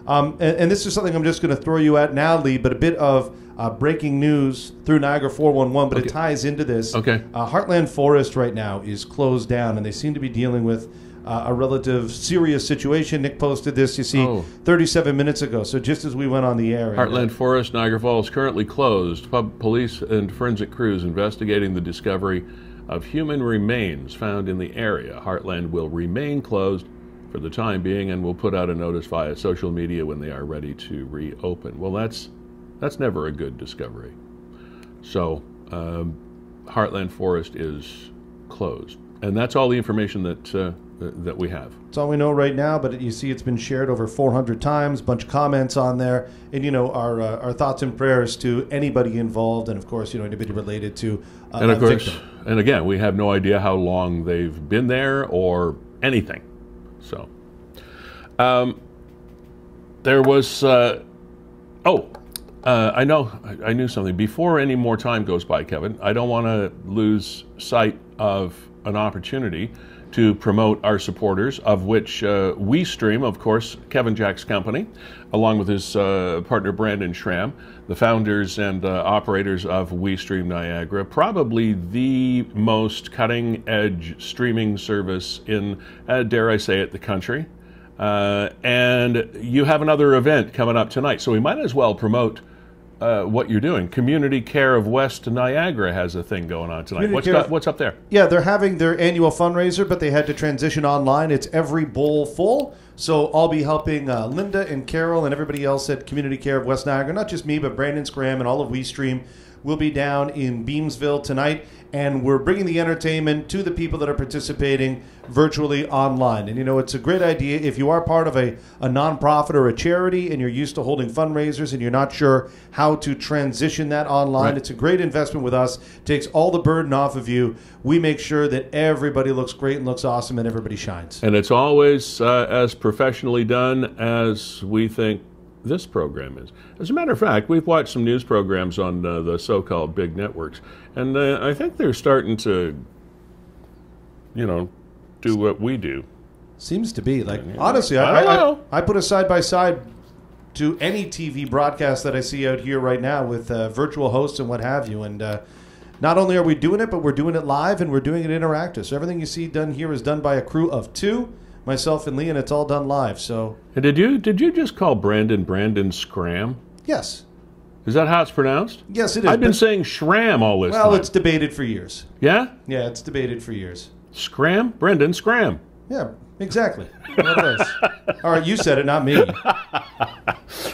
[SPEAKER 2] And this is something I'm just going to throw you at now, Lee, but a bit of breaking news through Niagara 411, but it ties into this.
[SPEAKER 1] Okay.
[SPEAKER 2] Heartland Forest right now is closed down, and they seem to be dealing with a relative serious situation. Nick posted this, you see, 37 minutes ago, so just as we went on the air.
[SPEAKER 1] Heartland Forest, Niagara Falls, currently closed. Police and forensic crews investigating the discovery of human remains found in the area. Heartland will remain closed for the time being, and we'll put out a notice via social media when they are ready to reopen. Well, that's never a good discovery. So Heartland Forest is closed, and that's all the information that we have.
[SPEAKER 2] That's all we know right now, but you see it's been shared over 400 times, bunch of comments on there, and our thoughts and prayers to anybody involved, and of course anybody related to
[SPEAKER 1] and of course
[SPEAKER 2] victim.
[SPEAKER 1] And again, we have no idea how long they've been there or anything. So, there was, I knew something. Before any more time goes by, Kevin, I don't want to lose sight of an opportunity to promote our supporters, of which WeeStreem, of course, Kevin Jack's company, along with his partner Brandon Schramm, the founders and operators of WeeStreem Niagara, probably the most cutting-edge streaming service in, dare I say it, the country. And you have another event coming up tonight, so we might as well promote what you're doing. Community Care of West Niagara has a thing going on tonight. What's up there?
[SPEAKER 2] Yeah, they're having their annual fundraiser, but they had to transition online. It's every bowl full. So I'll be helping Linda and Carol and everybody else at Community Care of West Niagara. Not just me, but Brandon Scram and all of WeeStream will be down in Beamsville tonight. And we're bringing the entertainment to the people that are participating virtually online. And, it's a great idea. If you are part of a nonprofit or a charity and you're used to holding fundraisers and you're not sure how to transition that online, right. It's a great investment with us. Takes all the burden off of you. We make sure that everybody looks great and looks awesome and everybody shines.
[SPEAKER 1] And it's always as professionally done as we think this program is. As a matter of fact, we've watched some news programs on the so-called big networks, and I think they're starting to, do what we do.
[SPEAKER 2] Seems to be. Honestly, I put a side-by-side to any TV broadcast that I see out here right now with virtual hosts and what have you, and not only are we doing it, but we're doing it live and we're doing it interactive. So everything you see done here is done by a crew of 2, myself and Lee, and it's all done live. So.
[SPEAKER 1] And did you just call Brandon Scram?
[SPEAKER 2] Yes.
[SPEAKER 1] Is that how it's pronounced?
[SPEAKER 2] Yes, it is.
[SPEAKER 1] I've been saying Schram all this time.
[SPEAKER 2] Well, it's debated for years.
[SPEAKER 1] Yeah?
[SPEAKER 2] Yeah, it's debated for years.
[SPEAKER 1] Scram? Brendan, scram.
[SPEAKER 2] Yeah, exactly. All right, you said it, not me.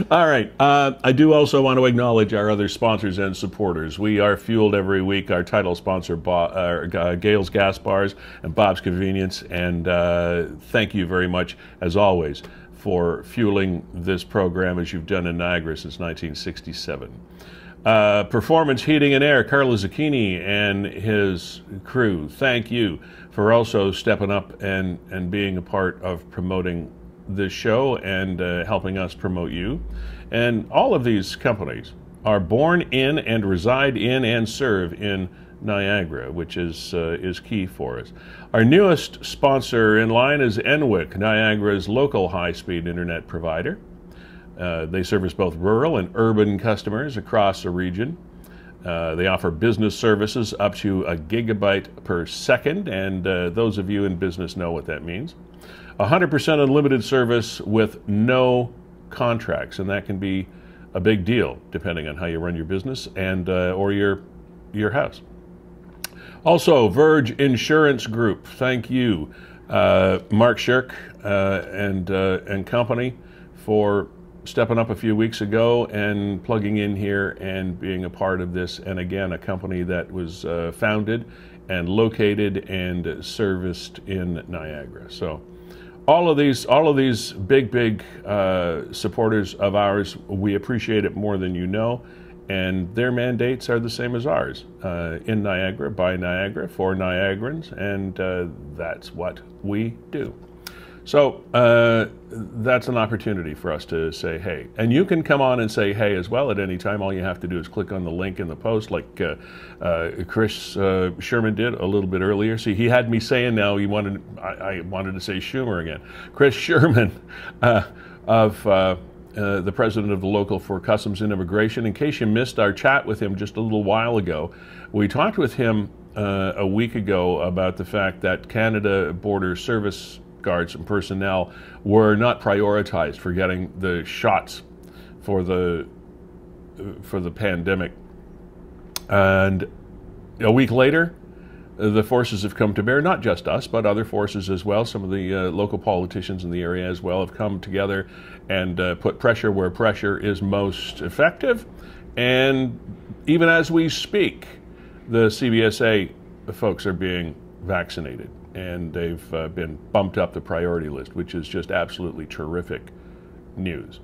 [SPEAKER 1] All right. I do also want to acknowledge our other sponsors and supporters. We are fueled every week. Our title sponsor, Gale's Gas Bars and Bob's Convenience. And thank you very much, as always, for fueling this program as you've done in Niagara since 1967. Performance Heating and Air, Carlo Zucchini and his crew. Thank you for also stepping up and being a part of promoting this show and helping us promote you. And all of these companies are born in and reside in and serve in Niagara, which is key for us. Our newest sponsor in line is Enwick, Niagara's local high-speed internet provider. They service both rural and urban customers across the region. They offer business services up to 1 gigabit per second, and those of you in business know what that means. 100% unlimited service with no contracts, and that can be a big deal depending on how you run your business and or your house. Also, Verge Insurance Group. Thank you, Mark Shirk and company, for stepping up a few weeks ago and plugging in here and being a part of this. And again, a company that was founded and located and serviced in Niagara. So all of these big supporters of ours, we appreciate it more than you know. And their mandates are the same as ours, in Niagara, by Niagara, for Niagarans, and that's what we do. So that's an opportunity for us to say hey. And you can come on and say hey as well at any time. All you have to do is click on the link in the post, like Chris Sherman did a little bit earlier. See, he had me saying now I wanted to say Schumer again. Chris Sherman of the president of the local for Customs and Immigration. In case you missed our chat with him just a little while ago, we talked with him a week ago about the fact that Canada Border Service guards and personnel were not prioritized for getting the shots for the pandemic. And a week later, the forces have come to bear, not just us, but other forces as well. Some of the local politicians in the area as well have come together and put pressure where pressure is most effective. And even as we speak, the CBSA folks are being vaccinated, and they've been bumped up the priority list, which is just absolutely terrific news.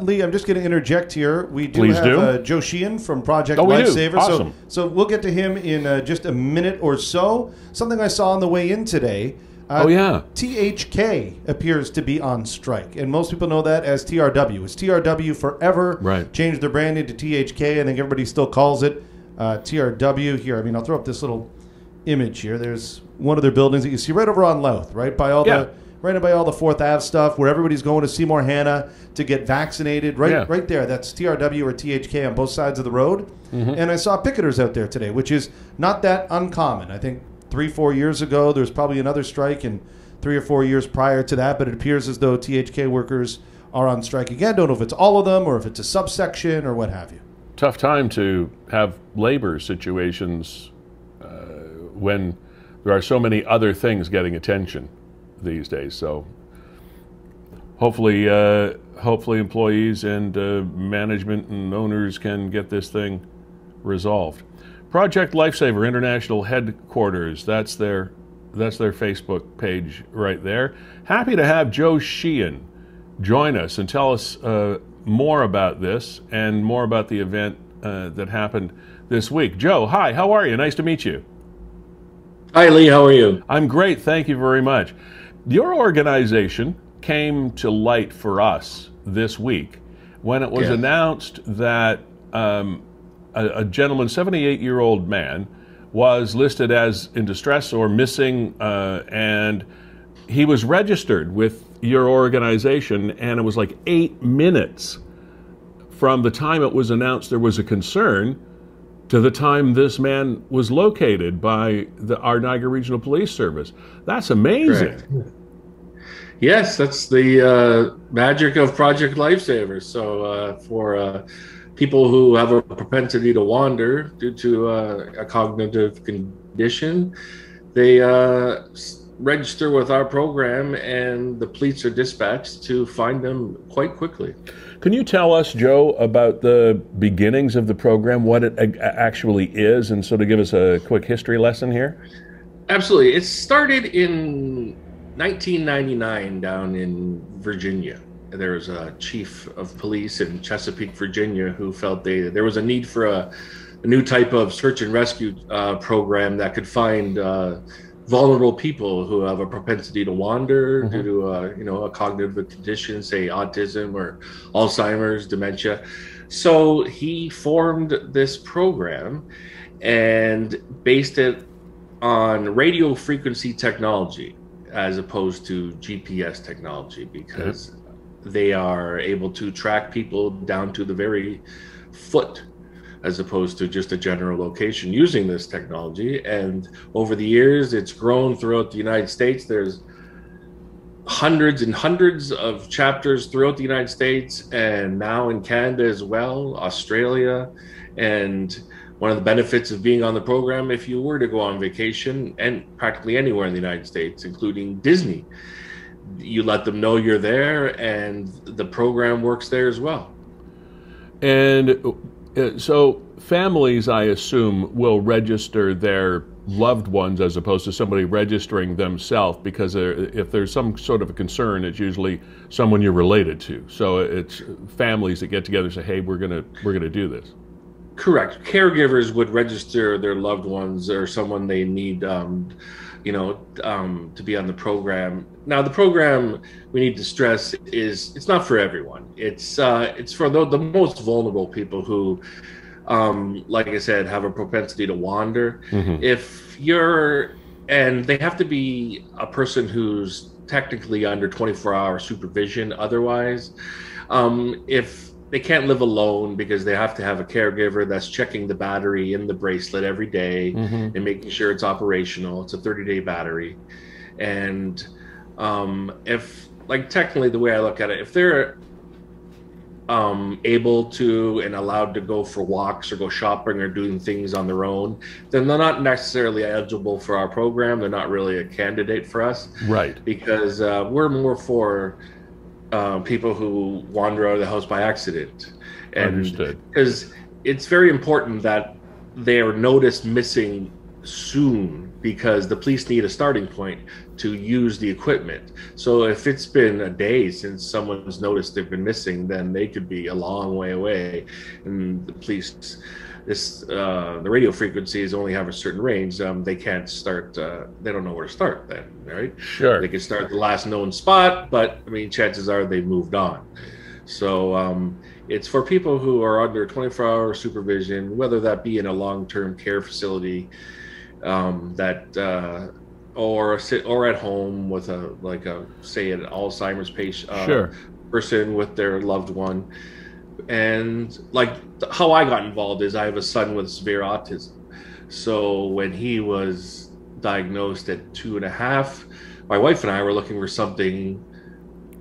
[SPEAKER 2] Lee, I'm just going to interject here. We do have Joe Sheehan from Project Lifesaver.
[SPEAKER 1] Awesome.
[SPEAKER 2] So we'll get to him in just a minute or so. Something I saw on the way in today. THK appears to be on strike, and most people know that as TRW. It's TRW forever.
[SPEAKER 1] Right.
[SPEAKER 2] Changed their brand into THK. I think everybody still calls it TRW. Here, I'll throw up this little image here. There's one of their buildings that you see right over on Louth, right by all the 4th Ave stuff, where everybody's going to Seymour Hannah to get vaccinated. Right there. That's TRW or THK on both sides of the road. Mm-hmm. And I saw picketers out there today, which is not that uncommon. I think 3-4 years ago, there was probably another strike, and 3 or 4 years prior to that, but it appears as though THK workers are on strike again. Don't know if it's all of them or if it's a subsection or what have you.
[SPEAKER 1] Tough time to have labor situations when there are so many other things getting attention these days. So hopefully employees and management and owners can get this thing resolved. Project Lifesaver International Headquarters, that's their Facebook page right there. Happy to have Joe Sheehan join us and tell us more about this and more about the event that happened this week. Joe, hi, how are you? Nice to meet you.
[SPEAKER 7] Hi, Lee, how are you?
[SPEAKER 1] I'm great, thank you very much. Your organization came to light for us this week when it was announced that a gentleman, 78-year-old man, was listed as in distress or missing, and he was registered with your organization, and it was like 8 minutes from the time it was announced there was a concern to the time this man was located by our Niagara Regional Police Service. That's amazing.
[SPEAKER 7] Correct. Yes, that's the magic of Project Lifesaver. So for people who have a propensity to wander due to a cognitive condition, they register with our program, and the police are dispatched to find them quite quickly.
[SPEAKER 1] Can you tell us, Joe, about the beginnings of the program, what it actually is, and sort of give us a quick history lesson here?
[SPEAKER 7] Absolutely. It started in 1999 down in Virginia. There was a chief of police in Chesapeake, Virginia, who felt there was a need for a new type of search and rescue program that could find vulnerable people who have a propensity to wander due to a cognitive condition, say autism or Alzheimer's, dementia. So he formed this program and based it on radio frequency technology as opposed to GPS technology, because they are able to track people down to the very foot as opposed to just a general location using this technology. And over the years, it's grown throughout the United States. There's hundreds and hundreds of chapters throughout the United States, and now in Canada as well, Australia. And one of the benefits of being on the program, if you were to go on vacation, and practically anywhere in the United States, including Disney, you let them know you're there, and the program works there as well.
[SPEAKER 1] And so families, I assume, will register their loved ones as opposed to somebody registering themselves, because if there's some sort of a concern, it's usually someone you're related to. So it's families that get together and say, "Hey, we're gonna do this."
[SPEAKER 7] Correct. Caregivers would register their loved ones or someone they need, to be on the program. Now, the program, we need to stress, it's not for everyone. It's for the most vulnerable people who, like I said, have a propensity to wander. And they have to be a person who's technically under 24-hour supervision. Otherwise, if they can't live alone, because they have to have a caregiver that's checking the battery in the bracelet every day and making sure it's operational. It's a 30-day battery. And if, like, technically the way I look at it, if they're able to and allowed to go for walks or go shopping or doing things on their own, then they're not necessarily eligible for our program. They're not really a candidate for us. Right. Because we're more for people who wander out of the house by accident. And understood. Because it's very important that they are noticed missing soon, because the police need a starting point to use the equipment. So if it's been a day since someone's noticed they've been missing, then they could be a long way away. And the police, the radio frequencies only have a certain range. They can't start, they don't know where to start then, right? Sure. They can start at the last known spot, but I mean, chances are they've moved on. So it's for people who are under 24-hour supervision, whether that be in a long-term care facility, or at home with say an Alzheimer's patient, person with their loved one. And like how I got involved is I have a son with severe autism. So when he was diagnosed at 2.5, my wife and I were looking for something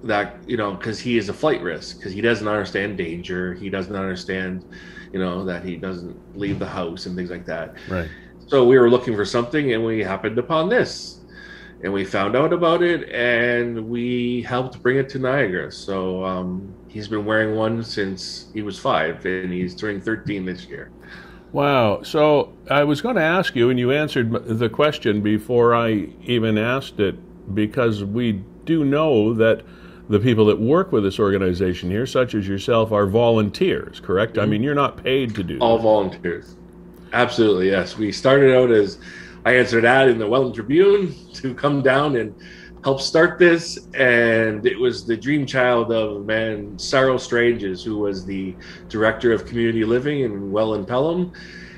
[SPEAKER 7] that, because he is a flight risk, because he doesn't understand danger. He doesn't understand, that he doesn't leave the house and things like that. Right. So we were looking for something, and we happened upon this, and we found out about it, and we helped bring it to Niagara. So he's been wearing one since he was 5, and he's turning 13 this year. Wow. So I was going to ask you, and you answered the question before I even asked it, because we do know that the people that work with this organization here, such as yourself, are volunteers, correct? Mm-hmm. I mean, you're not paid to do all volunteers. Absolutely, yes. We started out as, I answered ad in the Welland Tribune to come down and help start this, and it was the dream child of a man, Cyril Stranges, who was the director of community living in Welland, Pelham,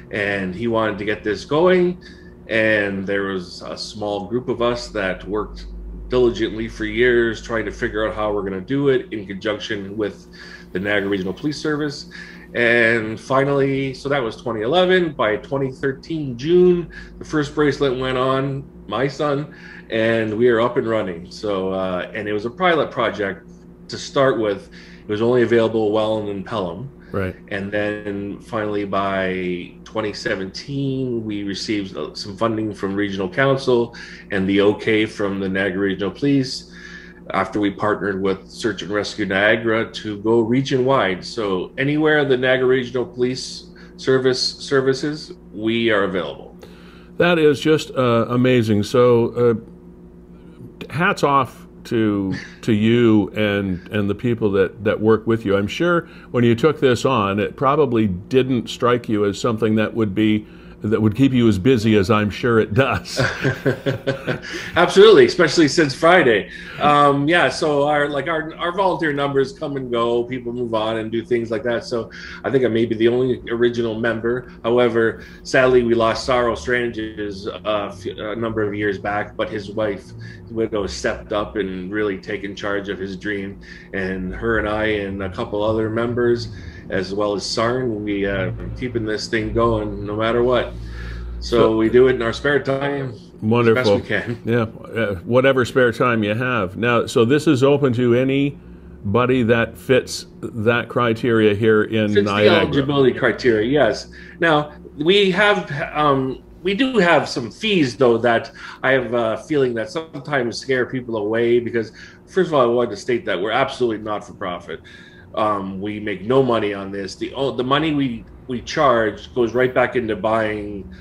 [SPEAKER 7] and he wanted to get this going, and there was a small group of us that worked diligently for years trying to figure out how we're going to do it in conjunction with the Niagara Regional Police Service. And finally, so that was 2011. By 2013 June, the first bracelet went on my son, and we are up and running. So and it was a pilot project to start with. It was only available Welland and Pelham.
[SPEAKER 1] Right.
[SPEAKER 7] And then finally by 2017, we received some funding from Regional Council and the okay from the Niagara Regional Police after we partnered with Search and Rescue Niagara to go region-wide. So anywhere the Niagara Regional Police services, we are available.
[SPEAKER 1] That is just amazing. So hats off to you and the people that work with you. I'm sure when you took this on, it probably didn't strike you as something that would keep you as busy as I'm sure it does.
[SPEAKER 7] Absolutely, especially since Friday. So our volunteer numbers come and go. People move on and do things like that. So I think I may be the only original member. However, sadly, we lost Sorrow Stranges a number of years back, but his widow stepped up and really taken charge of his dream. And her and I and a couple other members, as well as Sarn, we keeping this thing going no matter what. So we do it in our spare time.
[SPEAKER 1] Wonderful.
[SPEAKER 7] As best we can.
[SPEAKER 1] Yeah, whatever spare time you have. Now, so this is open to anybody that fits that criteria here in Niagara.
[SPEAKER 7] The eligibility criteria, yes. Now, we do have some fees, though, that I have a feeling that sometimes scare people away because, first of all, I wanted to state that we're absolutely not for profit. We make no money on this. The money we charge goes right back into buying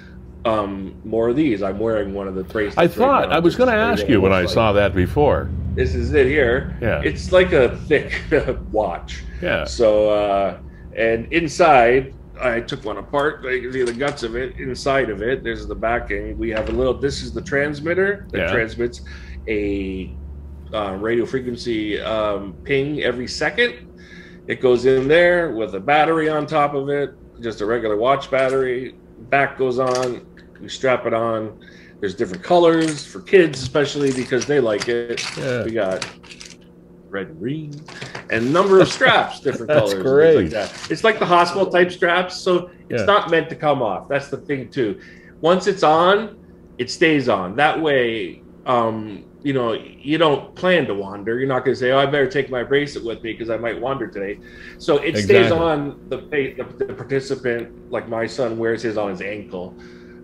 [SPEAKER 7] more of these. I'm wearing one of the bracelets.
[SPEAKER 1] I thought I was going to ask you when I saw that before.
[SPEAKER 7] This is it here.
[SPEAKER 1] Yeah.
[SPEAKER 7] It's like a thick watch.
[SPEAKER 1] Yeah.
[SPEAKER 7] So and inside, I took one apart. You can see the guts of it. Inside of it, there's the backing. We have this is the transmitter that transmits a radio frequency ping every second. It goes in there with a battery on top of it, just a regular watch battery. Back goes on. We strap it on. There's different colors for kids, especially because they like it. Yeah. We got red and green, and a number of straps, different
[SPEAKER 1] That's
[SPEAKER 7] colors.
[SPEAKER 1] Great.
[SPEAKER 7] Things like that. It's like the hospital type straps, so it's not meant to come off. That's the thing too. Once it's on, it stays on. That way, you don't plan to wander. You're not going to say, "Oh, I better take my bracelet with me because I might wander today." So it stays on the participant. Like my son wears his on his ankle.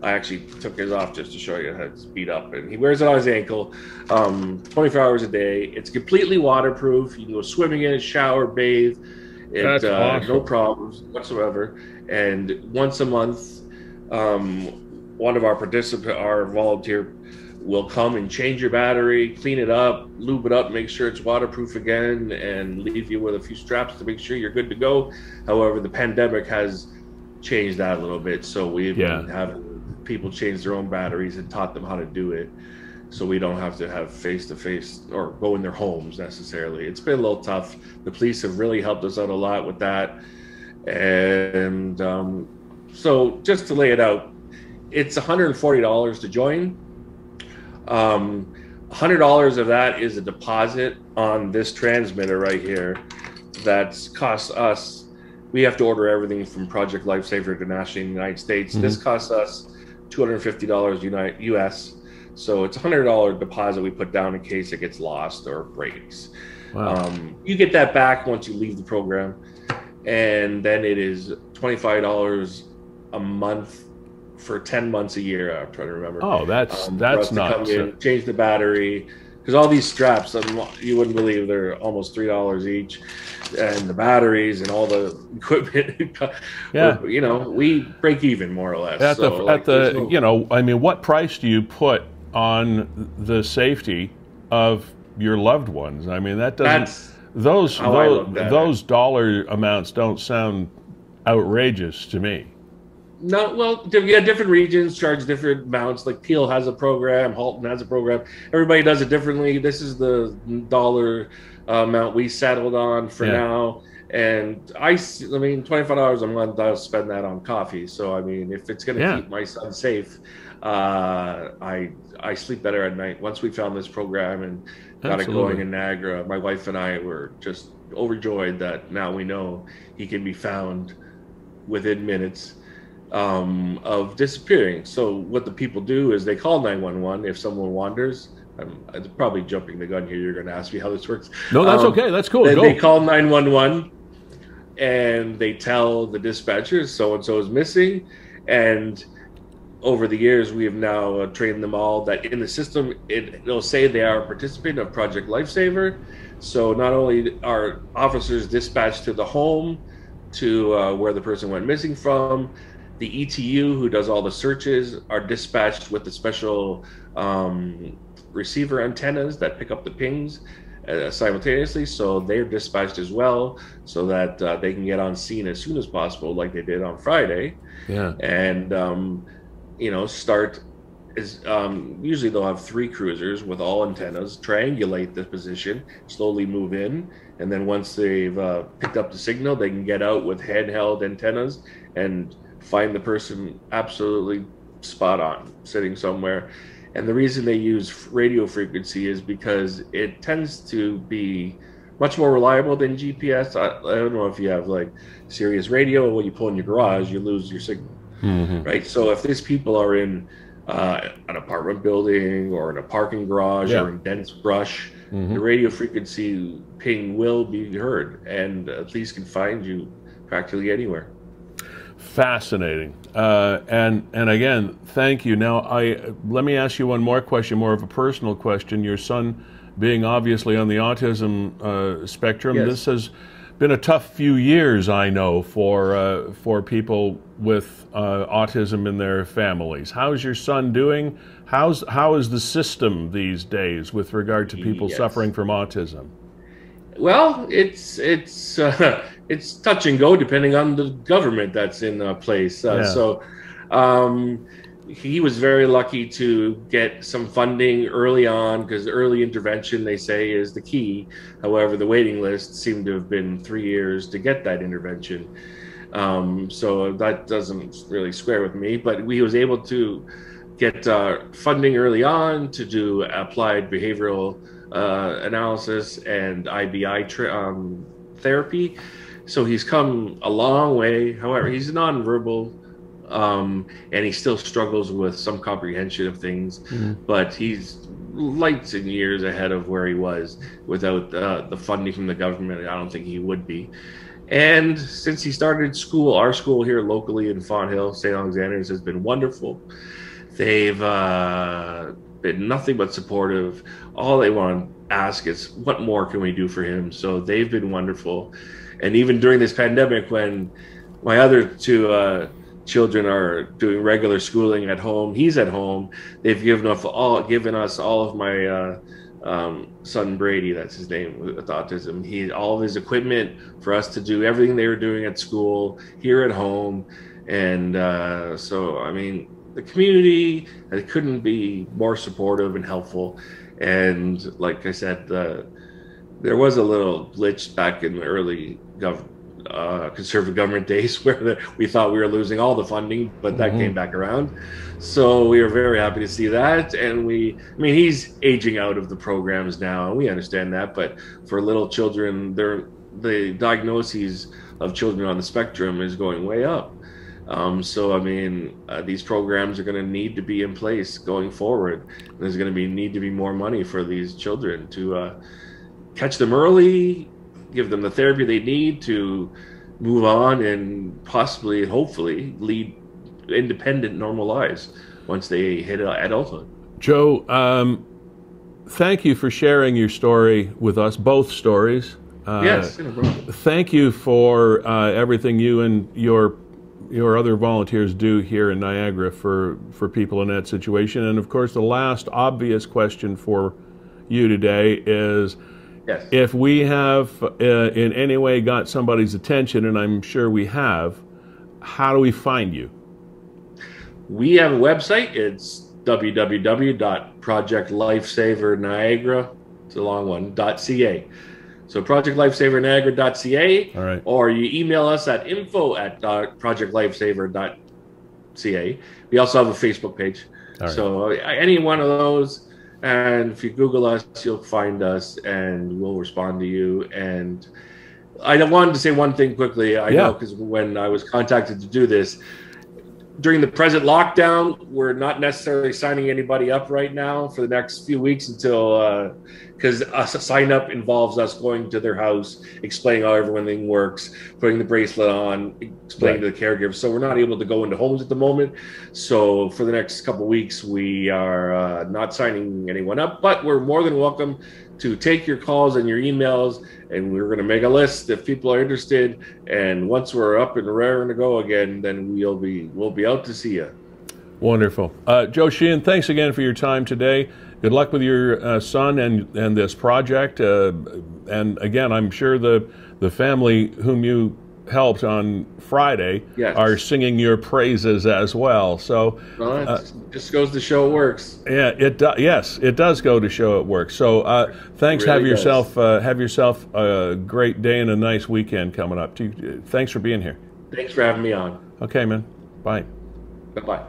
[SPEAKER 7] I actually took his off just to show you how it's beat up, and he wears it on his ankle 24 hours a day. It's completely waterproof. You can go swimming in it, shower, bathe.
[SPEAKER 1] That's awesome.
[SPEAKER 7] No problems whatsoever. And once a month, one of our volunteer will come and change your battery, clean it up, lube it up, make sure it's waterproof again, and leave you with a few straps to make sure you're good to go. However, the pandemic has changed that a little bit, so we've been having people change their own batteries and taught them how to do it, so we don't have to have face-to-face or go in their homes necessarily. It's been a little tough. The police have really helped us out a lot with that. And so just to lay it out, it's $140 to join. $100 of that is a deposit on this transmitter right here that costs us. We have to order everything from Project Lifesaver internationally in the United States. This costs us $250 US. So it's a $100 deposit we put down in case it gets lost or breaks. Wow. You get that back once you leave the program. And then it is $25 a month for 10 months a year. I'm trying to remember.
[SPEAKER 1] Oh, that's nuts.
[SPEAKER 7] Change the battery, because all these straps, you wouldn't believe, they're almost $3 each, and the batteries and all the equipment. We break even more or less. What price do you put on the safety of your loved ones? I mean, that doesn't. Those dollar amounts don't sound outrageous to me. No, well, different regions charge different amounts. Like Peel has a program, Halton has a program. Everybody does it differently. This is the dollar amount we settled on for now. And I mean, $25 a month, I'll spend that on coffee. So, I mean, if it's going to keep my son safe, I sleep better at night. Once we found this program and got it going in Niagara, my wife and I were just overjoyed that now we know he can be found within minutes of disappearing. So what the people do is they call 911 if someone wanders. I'm probably jumping the gun here. You're going to ask me how this works.
[SPEAKER 1] No, that's okay. That's cool.
[SPEAKER 7] They call 911. and they tell the dispatchers so and so is missing, and over the years we have now trained them all that in the system it'll say they are a participant of Project Lifesaver. So not only are officers dispatched to the home to where the person went missing from, the ETU who does all the searches are dispatched with the special receiver antennas that pick up the pings simultaneously, so they're dispatched as well, so that they can get on scene as soon as possible, like they did on Friday.
[SPEAKER 1] Yeah.
[SPEAKER 7] And start is usually they'll have 3 cruisers with all antennas, triangulate the position, slowly move in, and then once they've picked up the signal, they can get out with handheld antennas and find the person absolutely spot on, sitting somewhere. And the reason they use radio frequency is because it tends to be much more reliable than GPS. I don't know if you have like Sirius radio, when you pull in your garage, you lose your signal, right? So if these people are in an apartment building or in a parking garage or in dense brush, the radio frequency ping will be heard, and police can find you practically anywhere.
[SPEAKER 1] Fascinating. And again, thank you. Now, let me ask you one more question, more of a personal question. Your son being obviously on the autism spectrum, this has been a tough few years, I know, for people with autism in their families. How's your son doing? How is the system these days with regard to people suffering from autism?
[SPEAKER 7] Well, it's touch and go depending on the government that's in place. So he was very lucky to get some funding early on, because early intervention, they say, is the key. However, the waiting list seemed to have been 3 years to get that intervention. So that doesn't really square with me, but he was able to get funding early on to do applied behavioral analysis and IBI therapy. So he's come a long way. However, he's nonverbal, and he still struggles with some comprehension of things, but he's lights and years ahead of where he was. Without the funding from the government, I don't think he would be. And since he started school, our school here locally in Fonthill, St. Alexander's, has been wonderful. They've been nothing but supportive. All they want to ask is, what more can we do for him? So they've been wonderful. And even during this pandemic, when my other 2 children are doing regular schooling at home, he's at home, they've given us all of my son Brady, that's his name, with autism, all of his equipment for us to do everything they were doing at school here at home. And so, I mean, the community couldn't be more supportive and helpful. And like I said, there was a little glitch back in the early conservative government days where we thought we were losing all the funding, but that came back around. So we are very happy to see that. And he's aging out of the programs now, and we understand that. But for little children, the diagnoses of children on the spectrum is going way up. So these programs are going to need to be in place going forward. There's going to need to be more money for these children to catch them early, give them the therapy they need to move on, and possibly, hopefully, lead independent, normal lives once they hit adulthood.
[SPEAKER 1] Joe, thank you for sharing your story with us, both stories.
[SPEAKER 7] Yes, no problem.
[SPEAKER 1] Thank you for everything you and your other volunteers do here in Niagara for people in that situation. And of course, the last obvious question for you today is, if we have in any way got somebody's attention, and I'm sure we have, how do we find you?
[SPEAKER 7] We have a website. It's www.projectlifesavernniagara, it's a long one, .ca. So projectlifesavernniagara.ca,
[SPEAKER 1] all right,
[SPEAKER 7] or you email us at info@projectlifesaver.ca. We also have a Facebook page. All right. So any one of those, and if you Google us, you'll find us, and we'll respond to you. And I wanted to say one thing quickly. I know, because when I was contacted to do this, during the present lockdown, we're not necessarily signing anybody up right now for the next few weeks until, because a sign up involves us going to their house, explaining how everything works, putting the bracelet on, explaining to the caregivers. So we're not able to go into homes at the moment. So for the next couple of weeks, we are not signing anyone up, but we're more than welcome to take your calls and your emails, and we're going to make a list if people are interested. And once we're up and raring to go again, then we'll be out to see you.
[SPEAKER 1] Wonderful. Joe Sheehan, thanks again for your time today. Good luck with your son and this project. And again, I'm sure the family whom you helped on Friday are singing your praises as well. So
[SPEAKER 7] it just goes to show it works.
[SPEAKER 1] Yeah, yes, it does go to show it works. So thanks.
[SPEAKER 7] Really
[SPEAKER 1] have yourself a great day and a nice weekend coming up. Thanks for being here.
[SPEAKER 7] Thanks for having me on.
[SPEAKER 1] Okay, man. Bye.
[SPEAKER 7] Bye-bye.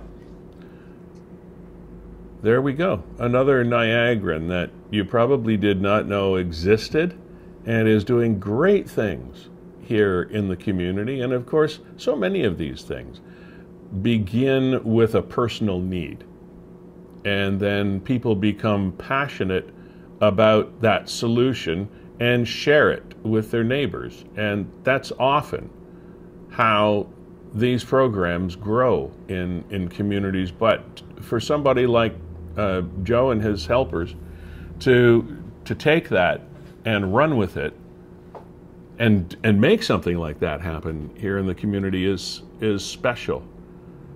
[SPEAKER 1] There we go. Another Niagaran that you probably did not know existed and is doing great things here in the community. And of course, so many of these things begin with a personal need. And then people become passionate about that solution and share it with their neighbors. And that's often how these programs grow in communities. But for somebody like Joe and his helpers to take that and run with it and make something like that happen here in the community is special.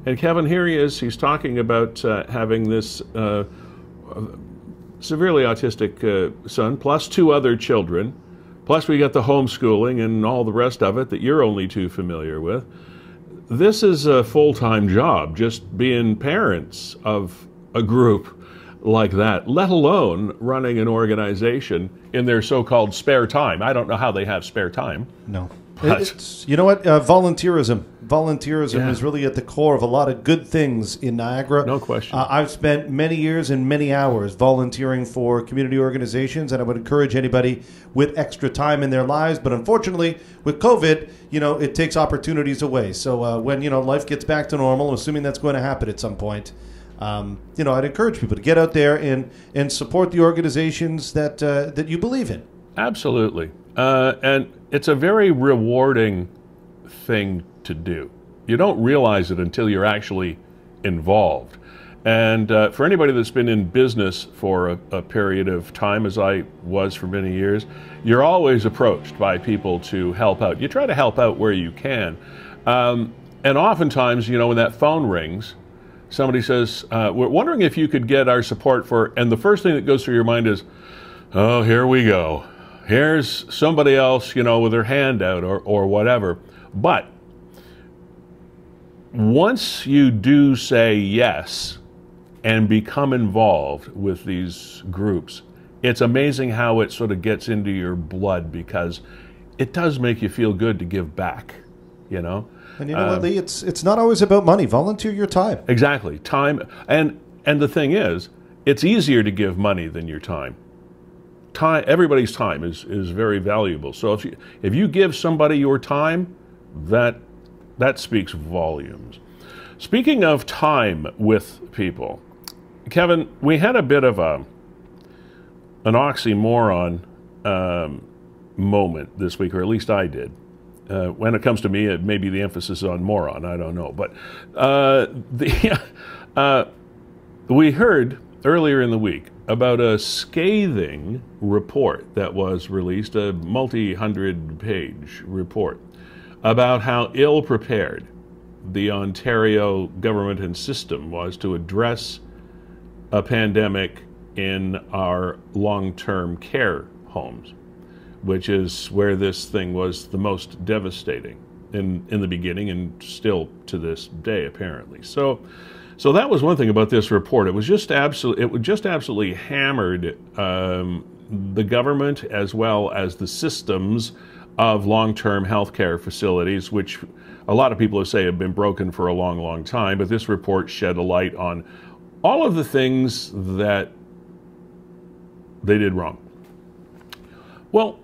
[SPEAKER 1] And Kevin, here he is. He's talking about having this severely autistic son, plus 2 other children, plus we got the homeschooling and all the rest of it that you're only too familiar with. This is a full-time job, just being parents of a group like that, let alone running an organization in their so-called spare time. I don't know how they have spare time.
[SPEAKER 2] No. It's, you know what? Volunteerism. Volunteerism is really at the core of a lot of good things in Niagara.
[SPEAKER 1] No question.
[SPEAKER 2] I've spent many years and many hours volunteering for community organizations, and I would encourage anybody with extra time in their lives. But unfortunately, with COVID, it takes opportunities away. So when, life gets back to normal, assuming that's going to happen at some point, I'd encourage people to get out there and support the organizations that you believe in.
[SPEAKER 1] Absolutely. And it's a very rewarding thing to do. You don't realize it until you're actually involved. And for anybody that's been in business for a period of time, as I was for many years, you're always approached by people to help out. You try to help out where you can. And oftentimes, when that phone rings, somebody says, we're wondering if you could get our support for, and the first thing that goes through your mind is, oh, here we go. Here's somebody else, with their hand out or whatever. But once you do say yes and become involved with these groups, it's amazing how it sort of gets into your blood, because it does make you feel good to give back,
[SPEAKER 2] And you know what, Lee? It's not always about money. Volunteer your time.
[SPEAKER 1] Exactly. Time. And the thing is, it's easier to give money than your time. Everybody's time is very valuable. So if you give somebody your time, that speaks volumes. Speaking of time with people, Kevin, we had a bit of an oxymoron moment this week, or at least I did. When it comes to me, it may be the emphasis on moron. I don't know, but we heard earlier in the week about a scathing report that was released, a multi-hundred-page report, about how ill-prepared the Ontario government and system was to address a pandemic in our long-term care homes, which is where this thing was the most devastating in the beginning and still to this day, apparently. So that was one thing about this report. It just absolutely hammered the government as well as the systems of long-term health care facilities, which a lot of people say have been broken for a long, long time. But this report shed a light on all of the things that they did wrong. Well,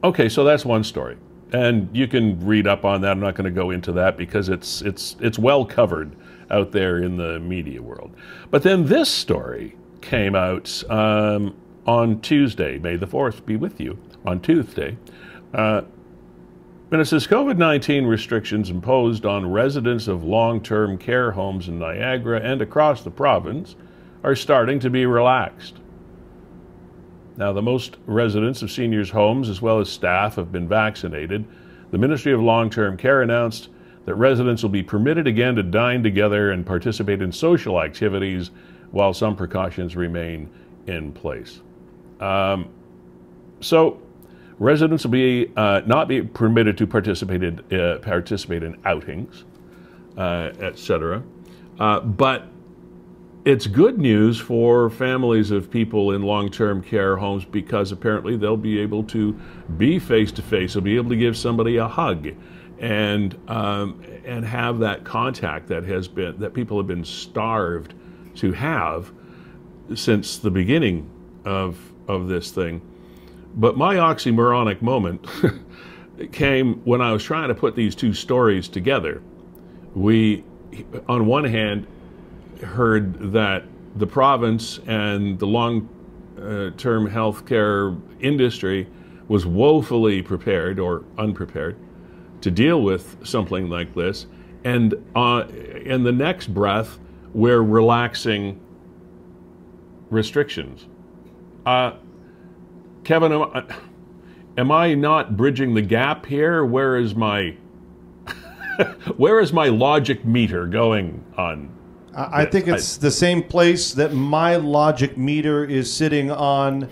[SPEAKER 1] okay, so that's one story. And you can read up on that. I'm not going to go into that because it's well covered out there in the media world. But then this story came out on Tuesday. May the 4th be with you. On Tuesday. And it says COVID-19 restrictions imposed on residents of long-term care homes in Niagara and across the province are starting to be relaxed. Now, the most residents of seniors' homes as well as staff have been vaccinated. The Ministry of Long-Term Care announced that residents will be permitted again to dine together and participate in social activities while some precautions remain in place. So, residents will be not be permitted to participate in outings, etc. But it's good news for families of people in long-term care homes because apparently they'll be able to be face-to-face. They'll be able to give somebody a hug and have that contact that people have been starved to have since the beginning of this thing. But my oxymoronic moment came when I was trying to put these two stories together. We, on one hand, heard that the province and the long-term healthcare industry was woefully prepared or unprepared to deal with something like this, and in the next breath, we're relaxing restrictions. Kevin, am I not bridging the gap here? Where is my logic meter going on?
[SPEAKER 2] I think it's the same place that my logic meter is sitting on.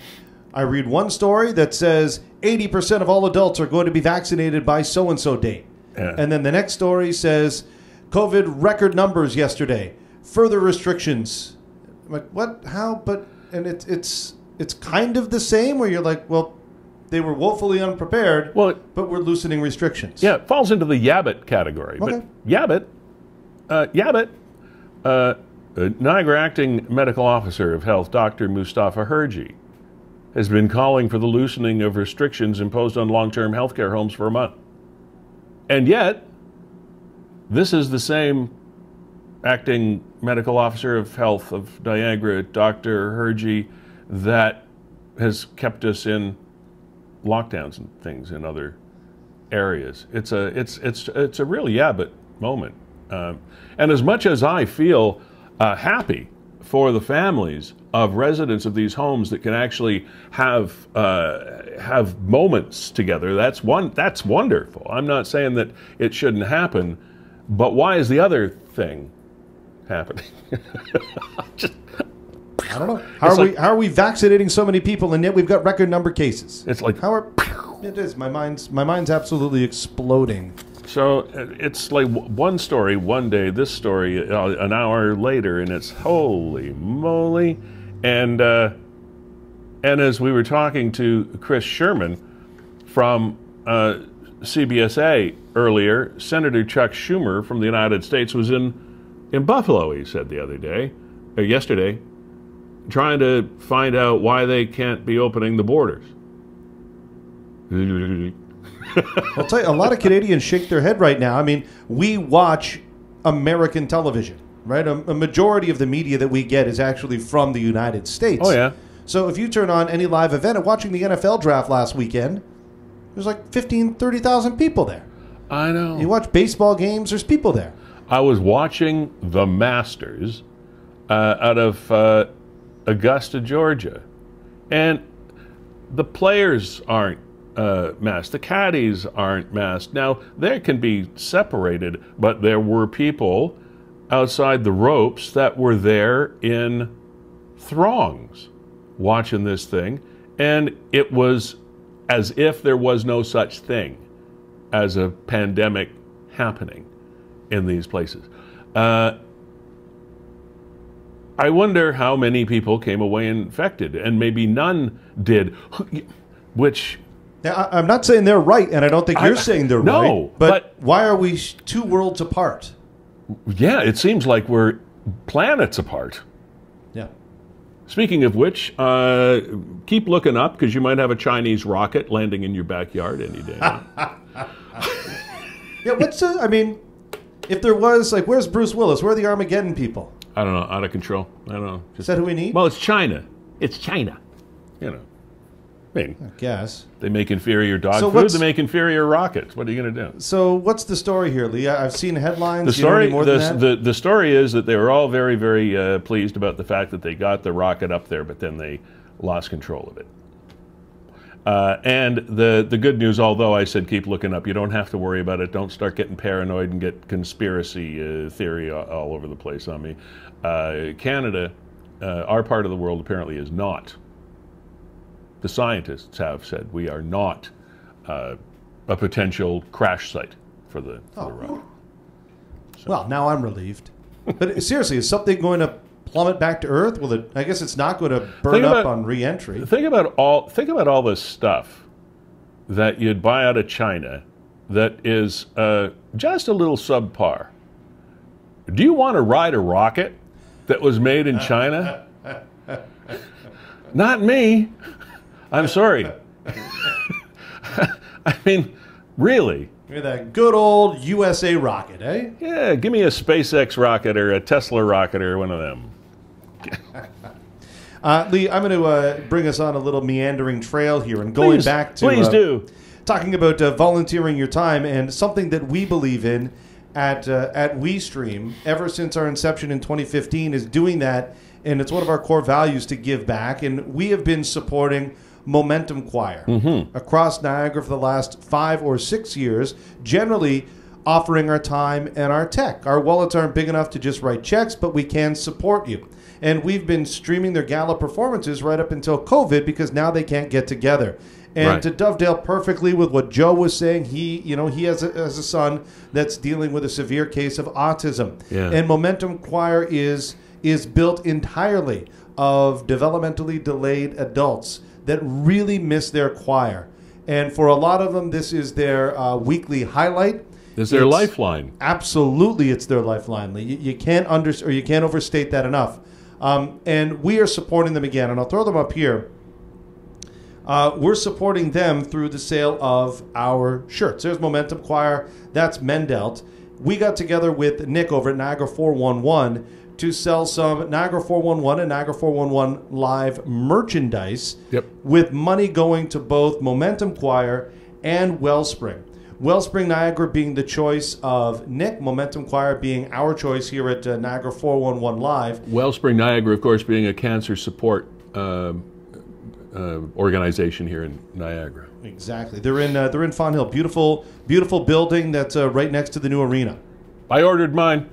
[SPEAKER 2] I read one story that says 80% of all adults are going to be vaccinated by so-and-so date. Yeah. And then the next story says COVID record numbers yesterday, further restrictions. I'm like, what? How? But, and it's kind of the same where you're like, well, they were woefully unprepared, but we're loosening restrictions.
[SPEAKER 1] Yeah, it falls into the Yabbit category. Okay. But Yabbit, Niagara Acting Medical Officer of Health, Dr. Mustafa Herji, has been calling for the loosening of restrictions imposed on long-term healthcare homes for a month. And yet, this is the same Acting Medical Officer of Health of Niagara, Dr. Herji, that has kept us in lockdowns and things in other areas. It's a real Yabbit moment. And as much as I feel happy for the families of residents of these homes that can actually have moments together, that's wonderful. I'm not saying that it shouldn't happen, but why is the other thing happening?
[SPEAKER 2] I don't know. How are we vaccinating so many people and yet we've got record number cases?
[SPEAKER 1] It's like
[SPEAKER 2] it is. My mind's absolutely exploding.
[SPEAKER 1] So it's like one story one day, this story an hour later, and it's holy moly. And as we were talking to Chris Sherman from CBSA earlier, Senator Chuck Schumer from the United States was in Buffalo, he said yesterday, trying to find out why they can't be opening the borders.
[SPEAKER 2] I'll tell you, a lot of Canadians shake their head right now. I mean, we watch American television, right? A majority of the media that we get is actually from the United States.
[SPEAKER 1] Oh, yeah.
[SPEAKER 2] So if you turn on any live event, and watching the NFL draft last weekend, there's like 30,000 people there.
[SPEAKER 1] I know.
[SPEAKER 2] You watch baseball games, there's people there.
[SPEAKER 1] I was watching the Masters out of Augusta, Georgia, and the players aren't masked. The caddies aren't masked. Now, they can be separated, but there were people outside the ropes that were there in throngs watching this thing, and it was as if there was no such thing as a pandemic happening in these places. I wonder how many people came away infected, and maybe none did, which...
[SPEAKER 2] Now, I'm not saying they're right, and I don't think you're saying they're right. But why are we two worlds apart?
[SPEAKER 1] Yeah, it seems like we're planets apart.
[SPEAKER 2] Yeah.
[SPEAKER 1] Speaking of which, keep looking up, because you might have a Chinese rocket landing in your backyard any day.
[SPEAKER 2] Yeah, I mean, if there was, like, where's Bruce Willis? Where are the Armageddon people?
[SPEAKER 1] I don't know. Out of control. I don't know.
[SPEAKER 2] Is that who we need?
[SPEAKER 1] Well, it's China. It's China. You know. I mean,
[SPEAKER 2] I guess.
[SPEAKER 1] They make inferior dog food. They make inferior rockets. What are you going to do?
[SPEAKER 2] So what's the story here, Lee? I've seen headlines.
[SPEAKER 1] The story, the story is that they were all very, very pleased about the fact that they got the rocket up there, but then they lost control of it. And the good news, although I said keep looking up, you don't have to worry about it. Don't start getting paranoid and get conspiracy theory all over the place on me. Canada, our part of the world apparently is not. The scientists have said we are not a potential crash site for the rocket. So.
[SPEAKER 2] Well, now I'm relieved. But seriously, is something going to plummet back to Earth? Will it? I guess it's not going to burn up on re-entry.
[SPEAKER 1] Think about all this stuff that you'd buy out of China that is just a little subpar. Do you want to ride a rocket that was made in China? Not me. I'm sorry. I mean, really.
[SPEAKER 2] You're that good old USA rocket, eh?
[SPEAKER 1] Yeah, give me a SpaceX rocket or a Tesla rocket or one of them.
[SPEAKER 2] Lee, I'm going to bring us on a little meandering trail here and going back to...
[SPEAKER 1] Please do.
[SPEAKER 2] Talking about volunteering your time and something that we believe in at WeeStream ever since our inception in 2015 is doing that, and it's one of our core values to give back, and we have been supporting Momentum Choir across Niagara for the last 5 or 6 years, generally offering our time and our tech. Our wallets aren't big enough to just write checks, but we can support you. And we've been streaming their gala performances right up until COVID because now they can't get together. And to dovetail perfectly with what Joe was saying, he has a son that's dealing with a severe case of autism. Yeah. And Momentum Choir is built entirely of developmentally delayed adults that really miss their choir. And for a lot of them, this is their weekly highlight.
[SPEAKER 1] It's their lifeline.
[SPEAKER 2] Absolutely, it's their lifeline. You can't overstate that enough. And we are supporting them again, and I'll throw them up here. We're supporting them through the sale of our shirts. There's Momentum Choir. That's Mendelt. We got together with Nick over at Niagara 411 to sell some Niagara 411 and Niagara 411 Live merchandise with money going to both Momentum Choir and Wellspring. Wellspring Niagara being the choice of Nick, Momentum Choir being our choice here at Niagara 411 Live.
[SPEAKER 1] Wellspring Niagara, of course, being a cancer support organization here in Niagara.
[SPEAKER 2] Exactly. They're in Fawn Hill. Beautiful building that's right next to the new arena.
[SPEAKER 1] I ordered mine.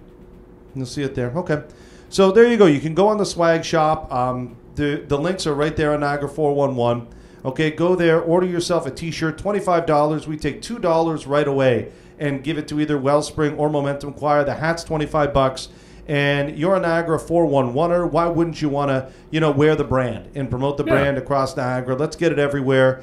[SPEAKER 2] You'll see it there. Okay. So there you go. You can go on the swag shop. The links are right there on Niagara 411. Okay, go there, order yourself a T-shirt, $25. We take $2 right away and give it to either Wellspring or Momentum Choir. The hat's $25. And you're a Niagara 411er. Why wouldn't you want to, wear the brand and promote the brand across Niagara? Let's get it everywhere.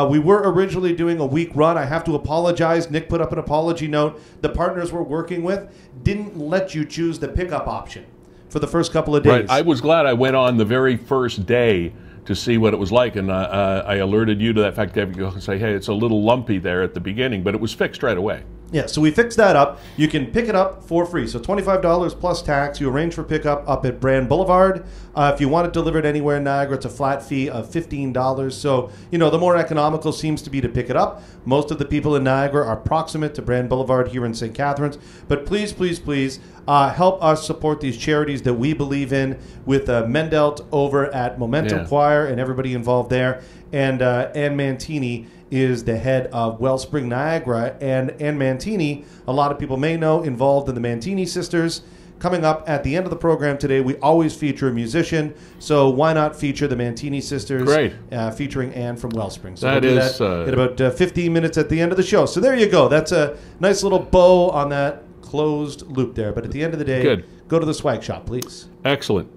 [SPEAKER 2] We were originally doing a week run. I have to apologize. Nick put up an apology note. The partners we're working with didn't let you choose the pickup option for the first couple of days.
[SPEAKER 1] Right. I was glad I went on the very first day to see what it was like, and I alerted you to that fact. You go and say, hey, it's a little lumpy there at the beginning, but it was fixed right away.
[SPEAKER 2] Yeah, so we fixed that up. You can pick it up for free. So $25 plus tax. You arrange for pickup up at Brand Boulevard. If you want it delivered anywhere in Niagara, it's a flat fee of $15. So, the more economical seems to be to pick it up. Most of the people in Niagara are proximate to Brand Boulevard here in St. Catharines. But please, please, please help us support these charities that we believe in with Mendelt over at Momentum Choir and everybody involved there. And Ann Mantini is the head of Wellspring Niagara. And Ann Mantini, a lot of people may know, involved in the Mantini Sisters. Coming up at the end of the program today, we always feature a musician. So why not feature the Mantini Sisters?
[SPEAKER 1] Great.
[SPEAKER 2] Featuring Ann from Wellspring. So
[SPEAKER 1] we'll do that
[SPEAKER 2] in about 15 minutes at the end of the show. So there you go. That's a nice little bow on that closed loop there. But at the end of the day, go to the swag shop, please.
[SPEAKER 1] Excellent.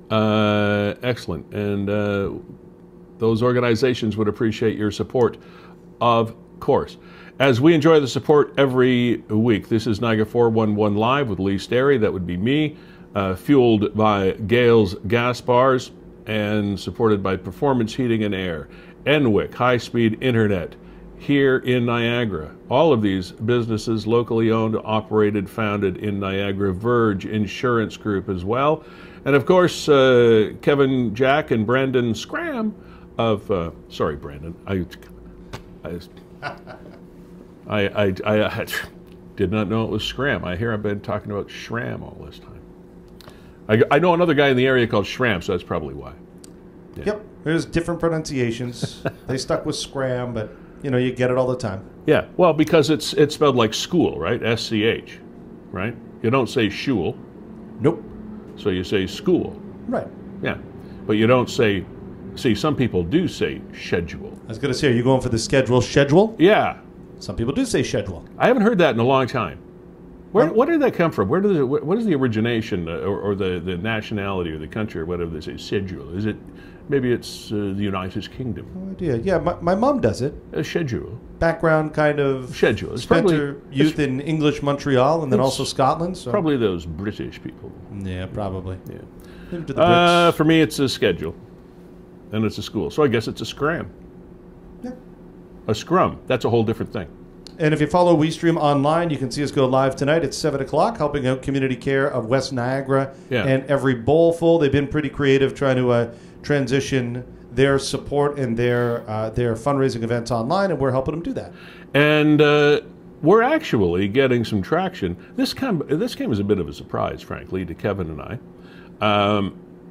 [SPEAKER 1] Excellent. And those organizations would appreciate your support. Of course. As we enjoy the support every week, this is Niagara 411 Live with Lee Sterry. That would be me, fueled by Gale's Gas Bars and supported by Performance Heating and Air, Enwick High-Speed Internet, here in Niagara. All of these businesses locally owned, operated, founded in Niagara. Verge Insurance Group as well. And of course, Kevin, Jack, and Brandon Scram of, sorry, Brandon, I did not know it was Scram. I hear I've been talking about Shram all this time. I know another guy in the area called Shram, so that's probably why. Yeah.
[SPEAKER 2] Yep, there's different pronunciations. They stuck with Scram, but you get it all the time.
[SPEAKER 1] Yeah, well, because it's spelled like school, right? SCH, right? You don't say shul.
[SPEAKER 2] Nope.
[SPEAKER 1] So you say school.
[SPEAKER 2] Right.
[SPEAKER 1] Yeah, but you don't say. See, some people do say schedule.
[SPEAKER 2] I was going to say, are you going for the schedule?
[SPEAKER 1] Yeah.
[SPEAKER 2] Some people do say schedule.
[SPEAKER 1] I haven't heard that in a long time. Where did that come from? What is the origination or the nationality or the country or whatever they say, schedule? Is it, maybe it's the United Kingdom?
[SPEAKER 2] No idea. Yeah, my mom does it.
[SPEAKER 1] A schedule.
[SPEAKER 2] Background kind of.
[SPEAKER 1] Schedule. It's
[SPEAKER 2] spent
[SPEAKER 1] probably,
[SPEAKER 2] her youth in English Montreal and then also Scotland. So.
[SPEAKER 1] Probably those British people.
[SPEAKER 2] Yeah, probably.
[SPEAKER 1] Yeah.
[SPEAKER 2] To the Brits.
[SPEAKER 1] For me, it's a schedule. And it's a school. So I guess it's a scram.
[SPEAKER 2] Yeah.
[SPEAKER 1] A scrum. That's a whole different thing.
[SPEAKER 2] And if you follow WeeStream online, you can see us go live tonight at 7 o'clock, helping out community care of West Niagara and every bowlful. They've been pretty creative trying to transition their support and their fundraising events online, and we're helping them do that.
[SPEAKER 1] And we're actually getting some traction. This came as a bit of a surprise, frankly, to Kevin and I.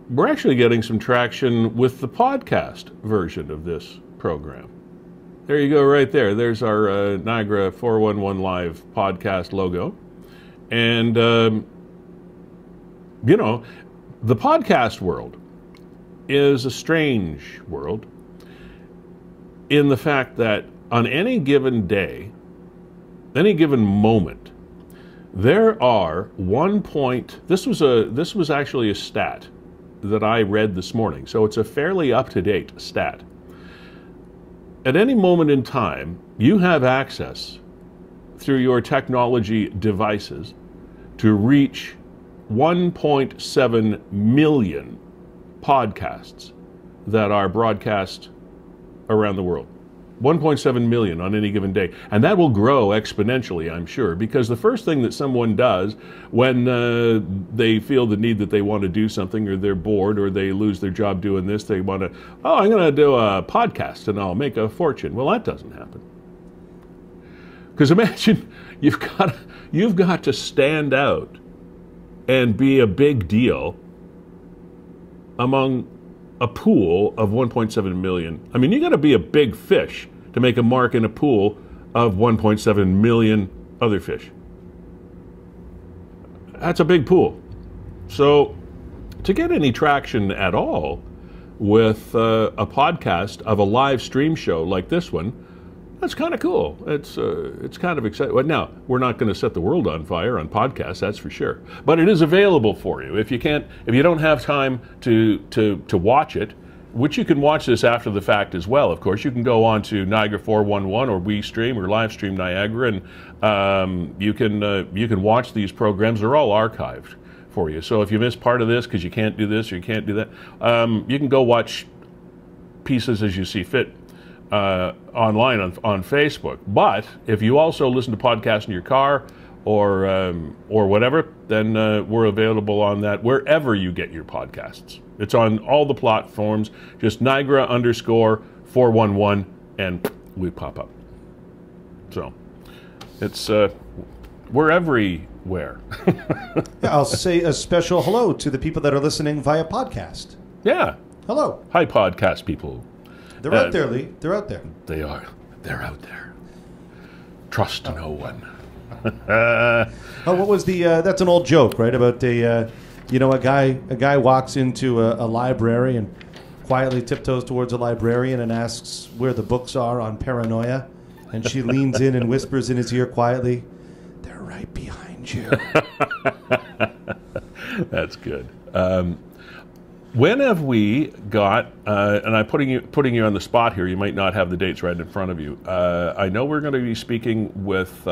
[SPEAKER 1] We're actually getting some traction with the podcast version of this program. There you go, right there. There's our Niagara 411 Live podcast logo. And, the podcast world is a strange world in the fact that on any given day, any given moment, there are this was actually a stat that I read this morning, so it's a fairly up-to-date stat. At any moment in time, you have access through your technology devices to reach 1.7 million podcasts that are broadcast around the world. 1.7 million on any given day. And that will grow exponentially, I'm sure, because the first thing that someone does when they feel the need that they want to do something, or they're bored, or they lose their job doing this, they want to, I'm going to do a podcast and I'll make a fortune. Well, that doesn't happen. Because imagine you've got to stand out and be a big deal among a pool of 1.7 million. I mean, you got to be a big fish to make a mark in a pool of 1.7 million other fish. That's a big pool. So to get any traction at all with a podcast of a live stream show like this one, that's kind of cool. It's kind of exciting. But now, we're not going to set the world on fire on podcasts, that's for sure. But it is available for you. If you don't have time to watch it, which you can watch this after the fact as well, of course, you can go on to Niagara 411 or WeeStream or Livestream Niagara, and you can watch these programs. They're all archived for you. So if you miss part of this because you can't do this or you can't do that, you can go watch pieces as you see fit. Online on Facebook. But if you also listen to podcasts in your car or whatever, then we're available on that wherever you get your podcasts. It's on all the platforms. Just Niagara_411 and we pop up. So it's we're everywhere.
[SPEAKER 2] Yeah, I'll say a special hello to the people that are listening via podcast.
[SPEAKER 1] Yeah.
[SPEAKER 2] Hello.
[SPEAKER 1] Hi, podcast people.
[SPEAKER 2] They're out there, Lee. They're out there.
[SPEAKER 1] They are. They're out there. Trust no one.
[SPEAKER 2] What was the? That's an old joke, right? About a guy walks into a library and quietly tiptoes towards a librarian and asks where the books are on paranoia, and she leans in and whispers in his ear quietly, "They're right behind you."
[SPEAKER 1] That's good. When have we got, and I'm putting you on the spot here, you might not have the dates right in front of you. I know we're going to be speaking with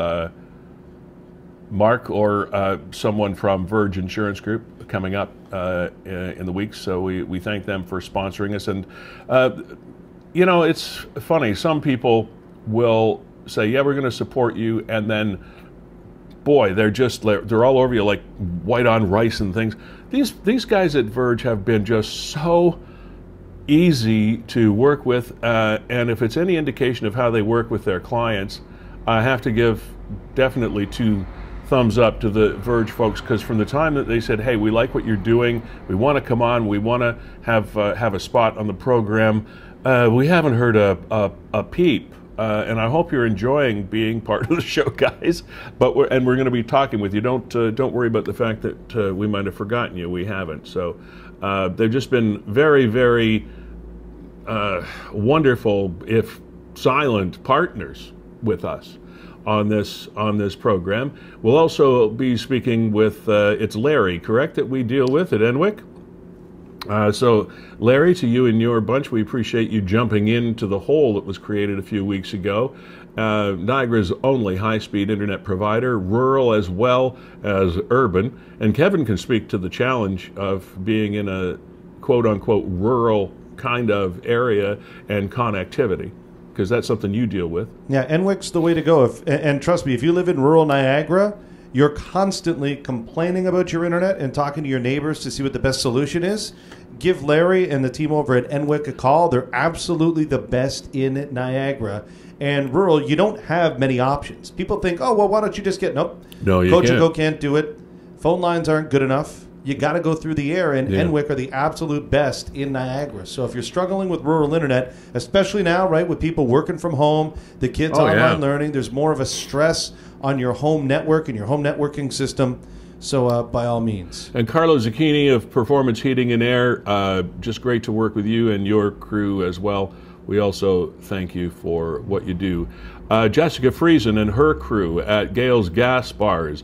[SPEAKER 1] Mark or someone from Verge Insurance Group coming up in the weeks, so we thank them for sponsoring us. And, it's funny, some people will say, yeah, we're going to support you, and then, boy, they're all over you like white on rice and things. These guys at Verge have been just so easy to work with, and if it's any indication of how they work with their clients, I have to give definitely 2 thumbs up to the Verge folks, because from the time that they said, hey, we like what you're doing, we want to come on, we want to have a spot on the program, we haven't heard a peep. And I hope you're enjoying being part of the show, guys. But we're going to be talking with you. Don't worry about the fact that we might have forgotten you. We haven't. So they've just been very, very wonderful, if silent, partners with us on this program. We'll also be speaking with it's Larry, correct, that we deal with at Enwick. So, Larry, to you and your bunch, we appreciate you jumping into the hole that was created a few weeks ago. Niagara's only high-speed internet provider, rural as well as urban. And Kevin can speak to the challenge of being in a quote-unquote rural kind of area and connectivity, because that's something you deal with.
[SPEAKER 2] Yeah, Enwick's the way to go. And trust me, if you live in rural Niagara, you're constantly complaining about your internet and talking to your neighbors to see what the best solution is. Give Larry and the team over at Enwick a call. They're absolutely the best in Niagara. And rural, you don't have many options. People think, oh, well, why don't you just get... Nope.
[SPEAKER 1] No, you can't.
[SPEAKER 2] Cogeco can't do it. Phone lines aren't good enough. You got to go through the air, and Enwick are the absolute best in Niagara. So if you're struggling with rural internet, especially now, right, with people working from home, the kids online learning, there's more of a stress on your home network and your home networking system. So by all means. And
[SPEAKER 1] Carlo Zucchini of Performance Heating and Air, just great to work with you and your crew as well. We also thank you for what you do. Jessica Friesen and her crew at Gale's Gas Bars,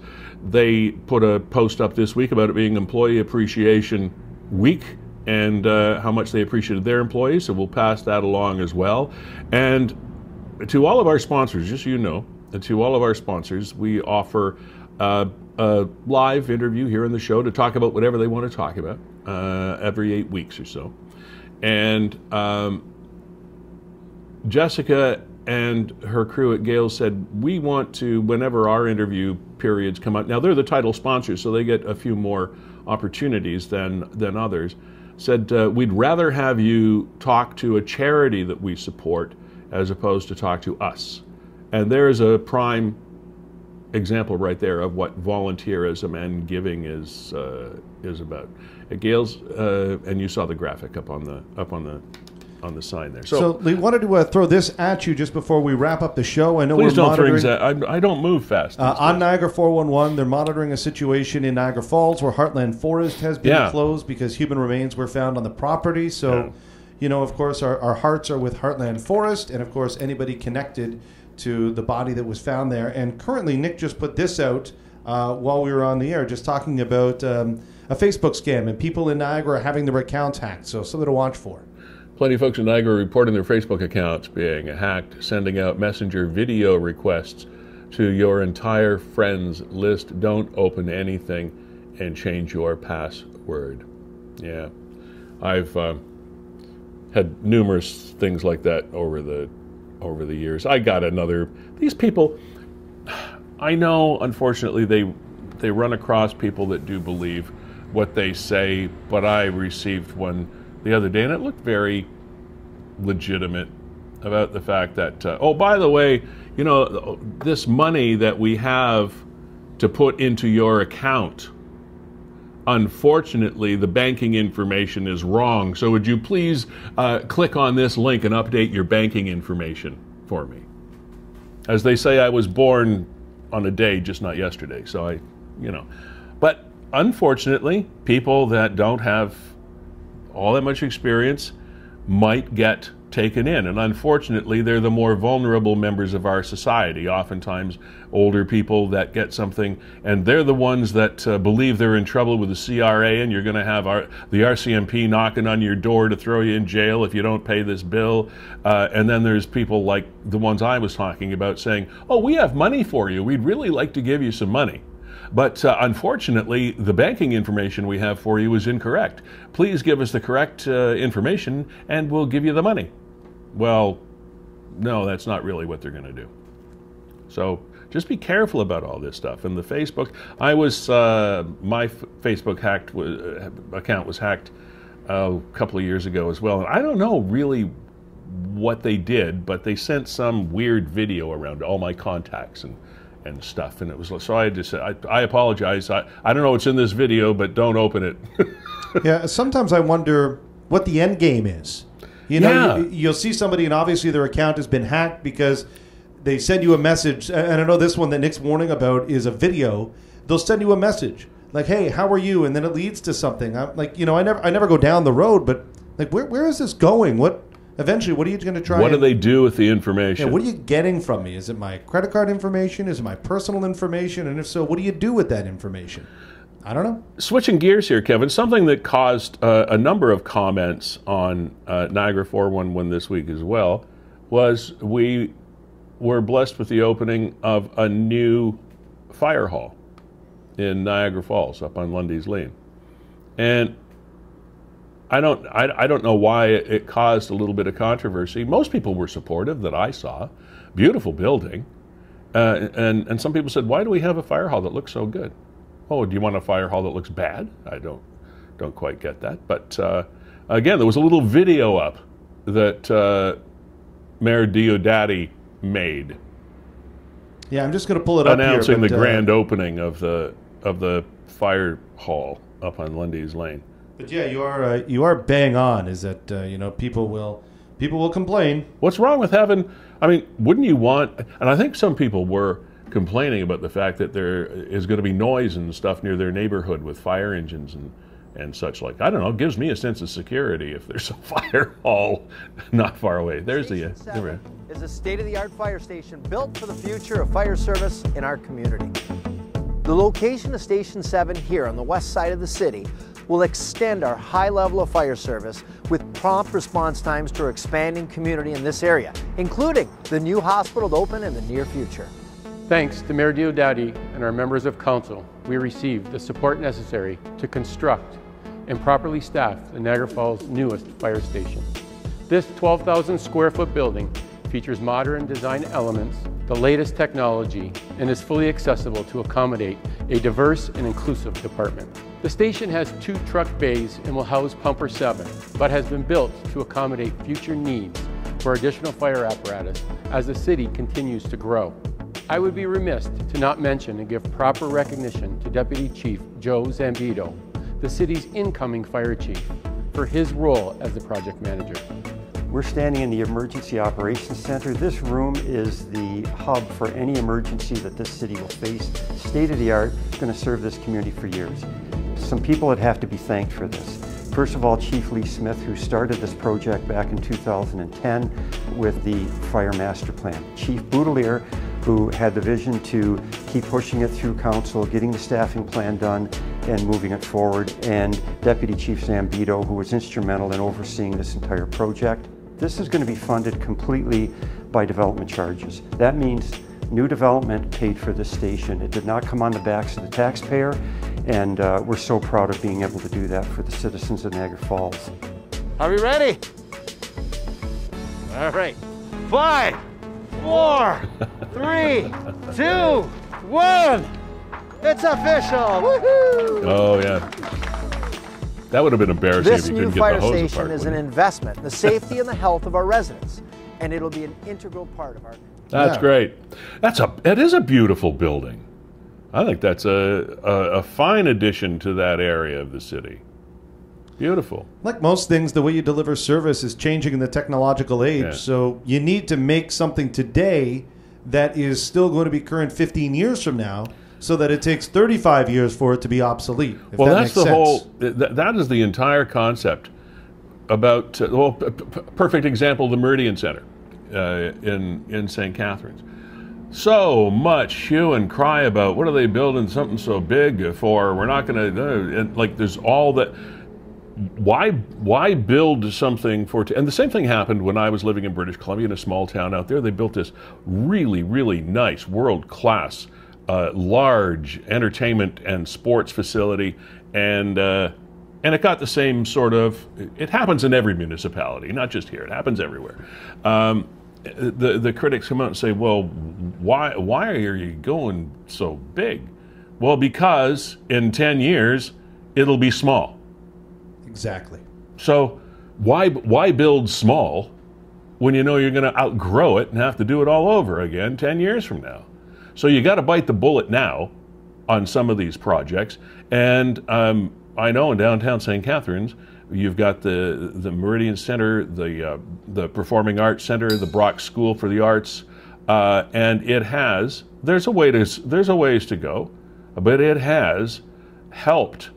[SPEAKER 1] they put a post up this week about it being Employee Appreciation Week and how much they appreciated their employees, so we'll pass that along as well. And to all of our sponsors, just so you know, and to all of our sponsors, we offer a live interview here on the show to talk about whatever they want to talk about every 8 weeks or so. And Jessica and her crew at Gale said, we want to, whenever our interview periods come out, now they're the title sponsors, so they get a few more opportunities than others, said we'd rather have you talk to a charity that we support as opposed to talk to us. And there's a prime example right there of what volunteerism and giving is about. At Gale's, and you saw the graphic up on the sign there.
[SPEAKER 2] So we wanted to throw this at you just before we wrap up the show. I know
[SPEAKER 1] please
[SPEAKER 2] we're
[SPEAKER 1] don't
[SPEAKER 2] monitoring.
[SPEAKER 1] I don't move fast.
[SPEAKER 2] On Niagara 411, they're monitoring a situation in Niagara Falls where Heartland Forest has been closed because human remains were found on the property. So, you know, of course, our hearts are with Heartland Forest, and of course, anybody connected to the body that was found there. And currently, Nick just put this out while we were on the air, just talking about a Facebook scam and people in Niagara having their accounts hacked. So something to watch for.
[SPEAKER 1] Plenty of folks in Niagara reporting their Facebook accounts being hacked, sending out messenger video requests to your entire friends list. Don't open anything and change your password. Yeah, I've had numerous things like that over the years. I got another. These people, I know, unfortunately, they run across people that do believe what they say, but I received one the other day, and it looked very legitimate about the fact that, oh, by the way, you know, this money that we have to put into your account, unfortunately, the banking information is wrong. So would you please click on this link and update your banking information for me? As they say, I was born on a day, just not yesterday. So but unfortunately, people that don't have all that much experience might get taken in. And unfortunately, they're the more vulnerable members of our society, oftentimes older people that get something, and they're the ones that believe they're in trouble with the CRA, and you're going to have the RCMP knocking on your door to throw you in jail if you don't pay this bill. And then there's people like the ones I was talking about saying, oh, we have money for you. We'd really like to give you some money. But unfortunately, the banking information we have for you is incorrect. Please give us the correct information and we'll give you the money. Well, no, that's not really what they're going to do. So just be careful about all this stuff. And the Facebook, my Facebook account was hacked a couple of years ago as well. And I don't know really what they did, but they sent some weird video around all my contacts and stuff. And it was, so I just said, I apologize. I don't know what's in this video, but don't open it.
[SPEAKER 2] Yeah, sometimes I wonder what the end game is. You know, you'll see somebody and obviously their account has been hacked because they send you a message. And I know this one that Nick's warning about is a video. They'll send you a message like, hey, how are you? And then it leads to something. I'm like, you know, I never go down the road, but like, where is this going? Eventually, what are you going to try?
[SPEAKER 1] What do they do with the information?
[SPEAKER 2] Yeah, what are you getting from me? Is it my credit card information? Is it my personal information? And if so, what do you do with that information? I don't know.
[SPEAKER 1] Switching gears here, Kevin, something that caused a number of comments on Niagara 411 this week as well was we were blessed with the opening of a new fire hall in Niagara Falls up on Lundy's Lane. And I don't know why it caused a little bit of controversy. Most people were supportive that I saw. Beautiful building. And some people said, why do we have a fire hall that looks so good? Oh, do you want a fire hall that looks bad? I don't quite get that. But again, there was a little video up that Mayor Diodati made.
[SPEAKER 2] Yeah, I'm just going to pull it up
[SPEAKER 1] announcing
[SPEAKER 2] here,
[SPEAKER 1] the grand opening of the fire hall up on Lundy's Lane.
[SPEAKER 2] But yeah, you are bang on. Is that you know, people will complain.
[SPEAKER 1] What's wrong with having? I mean, wouldn't you want? And I think some people were complaining about the fact that there is going to be noise and stuff near their neighborhood with fire engines and such like. I don't know. It gives me a sense of security if there's a fire hall not far away. There's
[SPEAKER 8] Station 7 is a state-of-the-art fire station built for the future of fire service in our community. The location of Station 7 here on the west side of the city will extend our high level of fire service with prompt response times to our expanding community in this area, including the new hospital to open in the near future.
[SPEAKER 9] Thanks to Mayor Diodati and our members of council, we received the support necessary to construct and properly staff the Niagara Falls' newest fire station. This 12,000 square foot building features modern design elements, the latest technology, and is fully accessible to accommodate a diverse and inclusive department. The station has 2 truck bays and will house Pumper 7, but has been built to accommodate future needs for additional fire apparatus as the city continues to grow. I would be remiss to not mention and give proper recognition to Deputy Chief Joe Zambito, the city's incoming fire chief, for his role as the project manager.
[SPEAKER 10] We're standing in the Emergency Operations Center. This room is the hub for any emergency that this city will face. State of the art, going to serve this community for years. Some people would have to be thanked for this. First of all, Chief Lee Smith, who started this project back in 2010 with the Fire Master Plan. Chief Boudelier, who had the vision to keep pushing it through council, getting the staffing plan done and moving it forward, and Deputy Chief Zambito, who was instrumental in overseeing this entire project. This is going to be funded completely by development charges. That means new development paid for this station. It did not come on the backs of the taxpayer, and we're so proud of being able to do that for the citizens of Niagara Falls.
[SPEAKER 8] Are we ready? All right. 5, 4, 3, 2, 1. It's official. Woohoo!
[SPEAKER 1] Oh yeah. That would have been embarrassing if you couldn't get the hose apart.
[SPEAKER 8] This new fire station is an investment in the safety and the health of our residents, and it'll be an integral part of our.
[SPEAKER 1] That's great. It is a beautiful building. I think that's a fine addition to that area of the city. Beautiful.
[SPEAKER 2] Like most things, the way you deliver service is changing in the technological age.
[SPEAKER 1] Yeah.
[SPEAKER 2] So you need to make something today that is still going to be current 15 years from now, so that it takes 35 years for it to be obsolete.
[SPEAKER 1] Well, that's the whole. That is the entire concept about. Perfect example: the Meridian Center in St. Catharines. So much hue and cry about what are they building something so big for? We're not going to like. There's all that. Why build something for? And the same thing happened when I was living in British Columbia in a small town out there. They built this really, really nice, world-class, large entertainment and sports facility, and it got the same sort of. It happens in every municipality, not just here. It happens everywhere. the critics come out and say, well, why are you going so big? Well, because in 10 years, it'll be small.
[SPEAKER 2] Exactly.
[SPEAKER 1] So why build small when you know you're going to outgrow it and have to do it all over again 10 years from now? So you got to bite the bullet now on some of these projects. And I know in downtown St. Catharines, you've got the Meridian Center, the Performing Arts Center, the Brock School for the Arts, and it has, there's a ways to go, but it has helped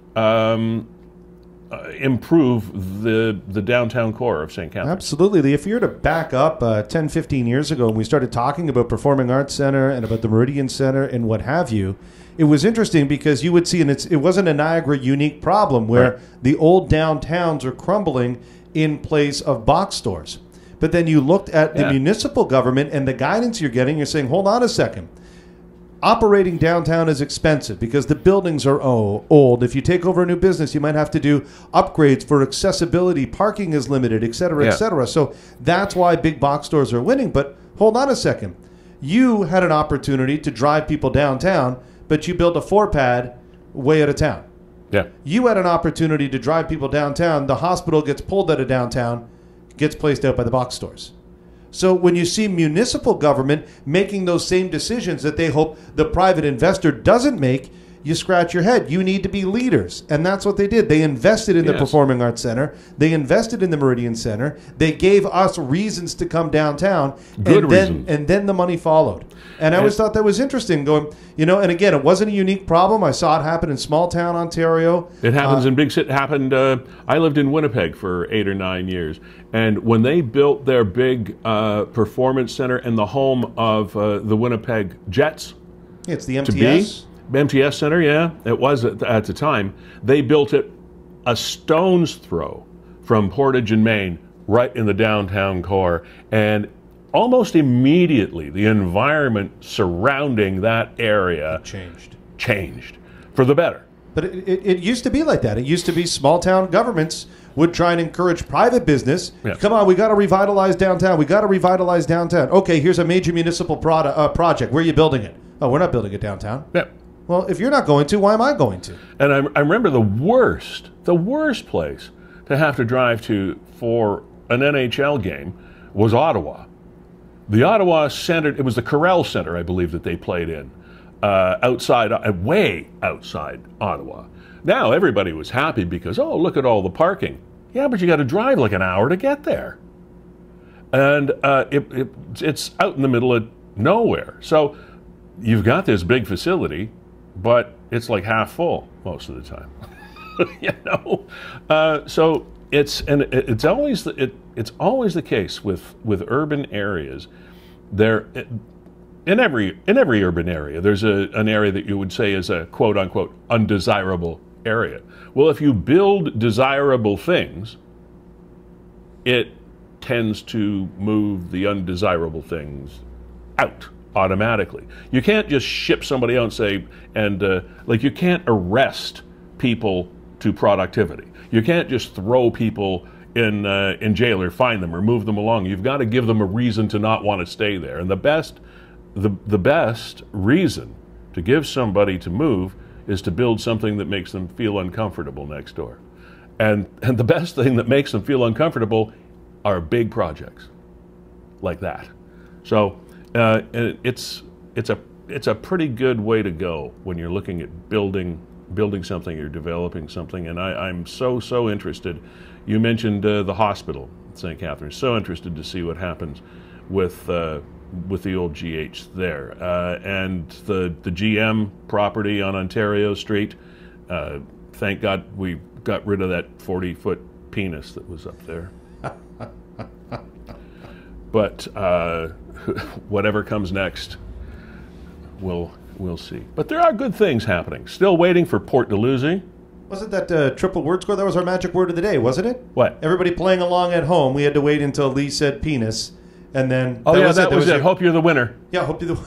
[SPEAKER 1] improve the downtown core of St. Catharines.
[SPEAKER 2] Absolutely. If you were to back up 10, 15 years ago when we started talking about Performing Arts Center and about the Meridian Center and what have you, it was interesting because you would see, and it wasn't a Niagara unique problem where the old downtowns are crumbling in place of box stores. But then you looked at the municipal government and the guidance you're getting, you're saying, hold on a second. Operating downtown is expensive because the buildings are old. If you take over a new business, you might have to do upgrades for accessibility. Parking is limited, et cetera, et cetera. So that's why big box stores are winning. But hold on a second. You had an opportunity to drive people downtown, but you built a 4-pad way out of town.
[SPEAKER 1] Yeah.
[SPEAKER 2] You had an opportunity to drive people downtown. The hospital gets pulled out of downtown, gets placed out by the box stores. So when you see municipal government making those same decisions that they hope the private investor doesn't make, you scratch your head. You need to be leaders. And that's what they did. They invested in the Performing Arts Center. They invested in the Meridian Center. They gave us reasons to come downtown.
[SPEAKER 1] Good reasons.
[SPEAKER 2] And then the money followed. And I always thought that was interesting going, and again, it wasn't a unique problem. I saw it happen in small town Ontario.
[SPEAKER 1] It happens in big cities. I lived in Winnipeg for 8 or 9 years. And when they built their big performance center in the home of the Winnipeg Jets.
[SPEAKER 2] It's the MTS.
[SPEAKER 1] MTS Center, it was at the time. They built it a stone's throw from Portage and Main, right in the downtown core. And almost immediately, the environment surrounding that area changed for the better.
[SPEAKER 2] But it used to be like that. It used to be small town governments would try and encourage private business. Yeah. Come on, we got to revitalize downtown. We got to revitalize downtown. Okay, here's a major municipal project. Where are you building it? Oh, we're not building it downtown.
[SPEAKER 1] Yeah.
[SPEAKER 2] Well, if you're not going to, why am I going to?
[SPEAKER 1] And I remember the worst place to have to drive to for an NHL game was Ottawa. The Ottawa Center, it was the Corral Center, I believe, that they played in, way outside Ottawa. Now everybody was happy because, oh, look at all the parking. Yeah, but you got to drive like an hour to get there. And it's out in the middle of nowhere. So you've got this big facility, but it's like half full most of the time. So it's always the case with urban areas. There, in every urban area, there's an area that you would say is a quote unquote undesirable area. Well, if you build desirable things, it tends to move the undesirable things out automatically. You can't just ship somebody out and say, you can't arrest people to productivity. You can't just throw people in jail or fine them or move them along. You've got to give them a reason to not want to stay there. And the best reason to give somebody to move is to build something that makes them feel uncomfortable next door. And the best thing that makes them feel uncomfortable are big projects like that. So it's a pretty good way to go when you're looking at building something or developing something. And I'm so interested. You mentioned the hospital at St. Catharines. So interested to see what happens with the old GH there, and the GM property on Ontario Street. Thank God we got rid of that 40-foot penis that was up there. But whatever comes next, we'll see. But there are good things happening. Still waiting for Port Dalhousie.
[SPEAKER 2] Wasn't that triple word score? That was our magic word of the day, wasn't it?
[SPEAKER 1] What?
[SPEAKER 2] Everybody playing along at home. We had to wait until Lee said penis. And then
[SPEAKER 1] that was it. Hope you're the winner.
[SPEAKER 2] Yeah, hope you're the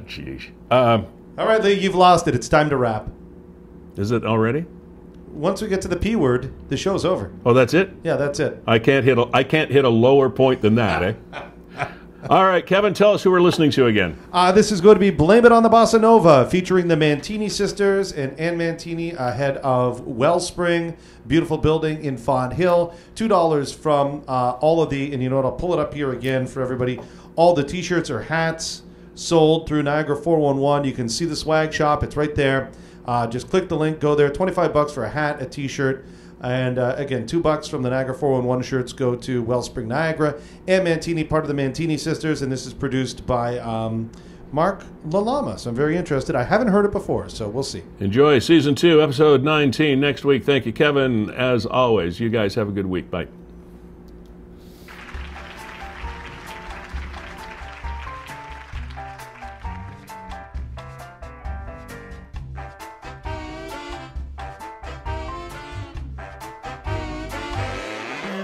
[SPEAKER 1] jeez.
[SPEAKER 2] All right, Lee, you've lost it. It's time to wrap.
[SPEAKER 1] Is it already?
[SPEAKER 2] once we get to the P word, the show's over.
[SPEAKER 1] Oh, that's it?
[SPEAKER 2] Yeah, that's it.
[SPEAKER 1] I can't hit a lower point than that, eh? All right, Kevin, tell us who we're listening to again.
[SPEAKER 2] This is going to be Blame It on the Bossa Nova, featuring the Mantini sisters and Ann Mantini ahead of Wellspring, beautiful building in Fond Hill. $2 from all of the, and you know what, I'll pull it up here again for everybody. All the T-shirts or hats sold through Niagara 411. You can see the swag shop. It's right there. Just click the link, go there. $25 for a hat, a T-shirt. And again, $2 from the Niagara 411 shirts go to Wellspring Niagara. And Mantini, part of the Mantini sisters, and this is produced by Mark Lalama. So I'm very interested. I haven't heard it before, so we'll see.
[SPEAKER 1] Enjoy Season 2, Episode 19 next week. Thank you, Kevin. As always, you guys have a good week. Bye.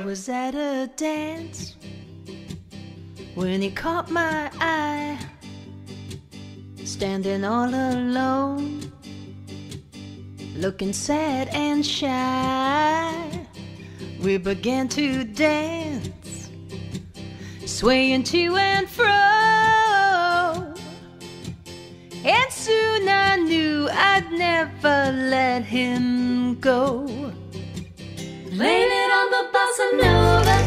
[SPEAKER 11] Was at a dance when he caught my eye, standing all alone, looking sad and shy. We began to dance, swaying to and fro, and soon I knew I'd never let him go. Blame it on the bossa nova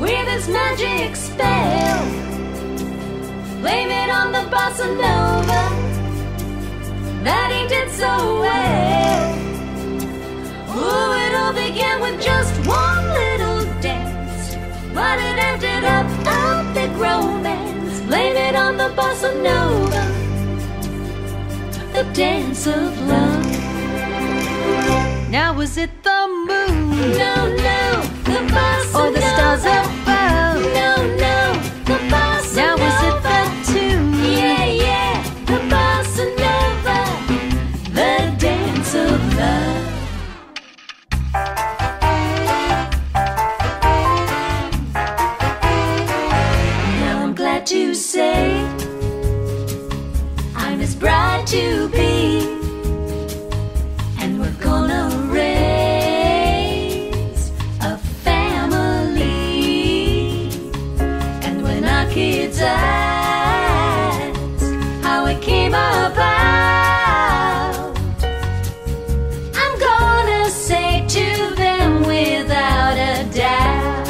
[SPEAKER 11] with his magic spell. Blame it on the bossa nova that he did so well. Oh, it all began with just one little dance, but it ended up a big romance. Blame it on the bossa nova, the dance of love. Now was it the moon? No, no, the bossa nova. Or the stars above? No, no, the bossa nova. Now was it the tune? Yeah, yeah, the bossa nova, the dance of love. Now I'm glad to say I'm his bride to be, and we're gonna raise a family. And when our kids ask how it came about, I'm gonna say to them without a doubt,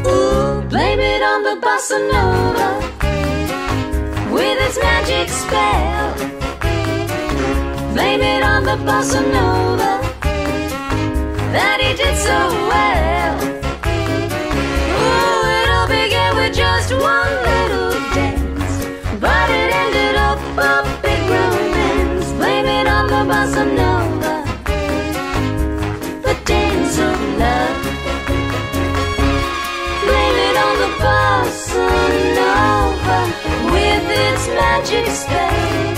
[SPEAKER 11] ooh, blame it on the bossa nova with its magic spell. Blame it on the bossa nova that he did so well. Oh, it all began with just one little dance, but it ended up a big romance. Blame it on the bossa nova, the dance of love. Blame it on the bossa nova with its magic spell.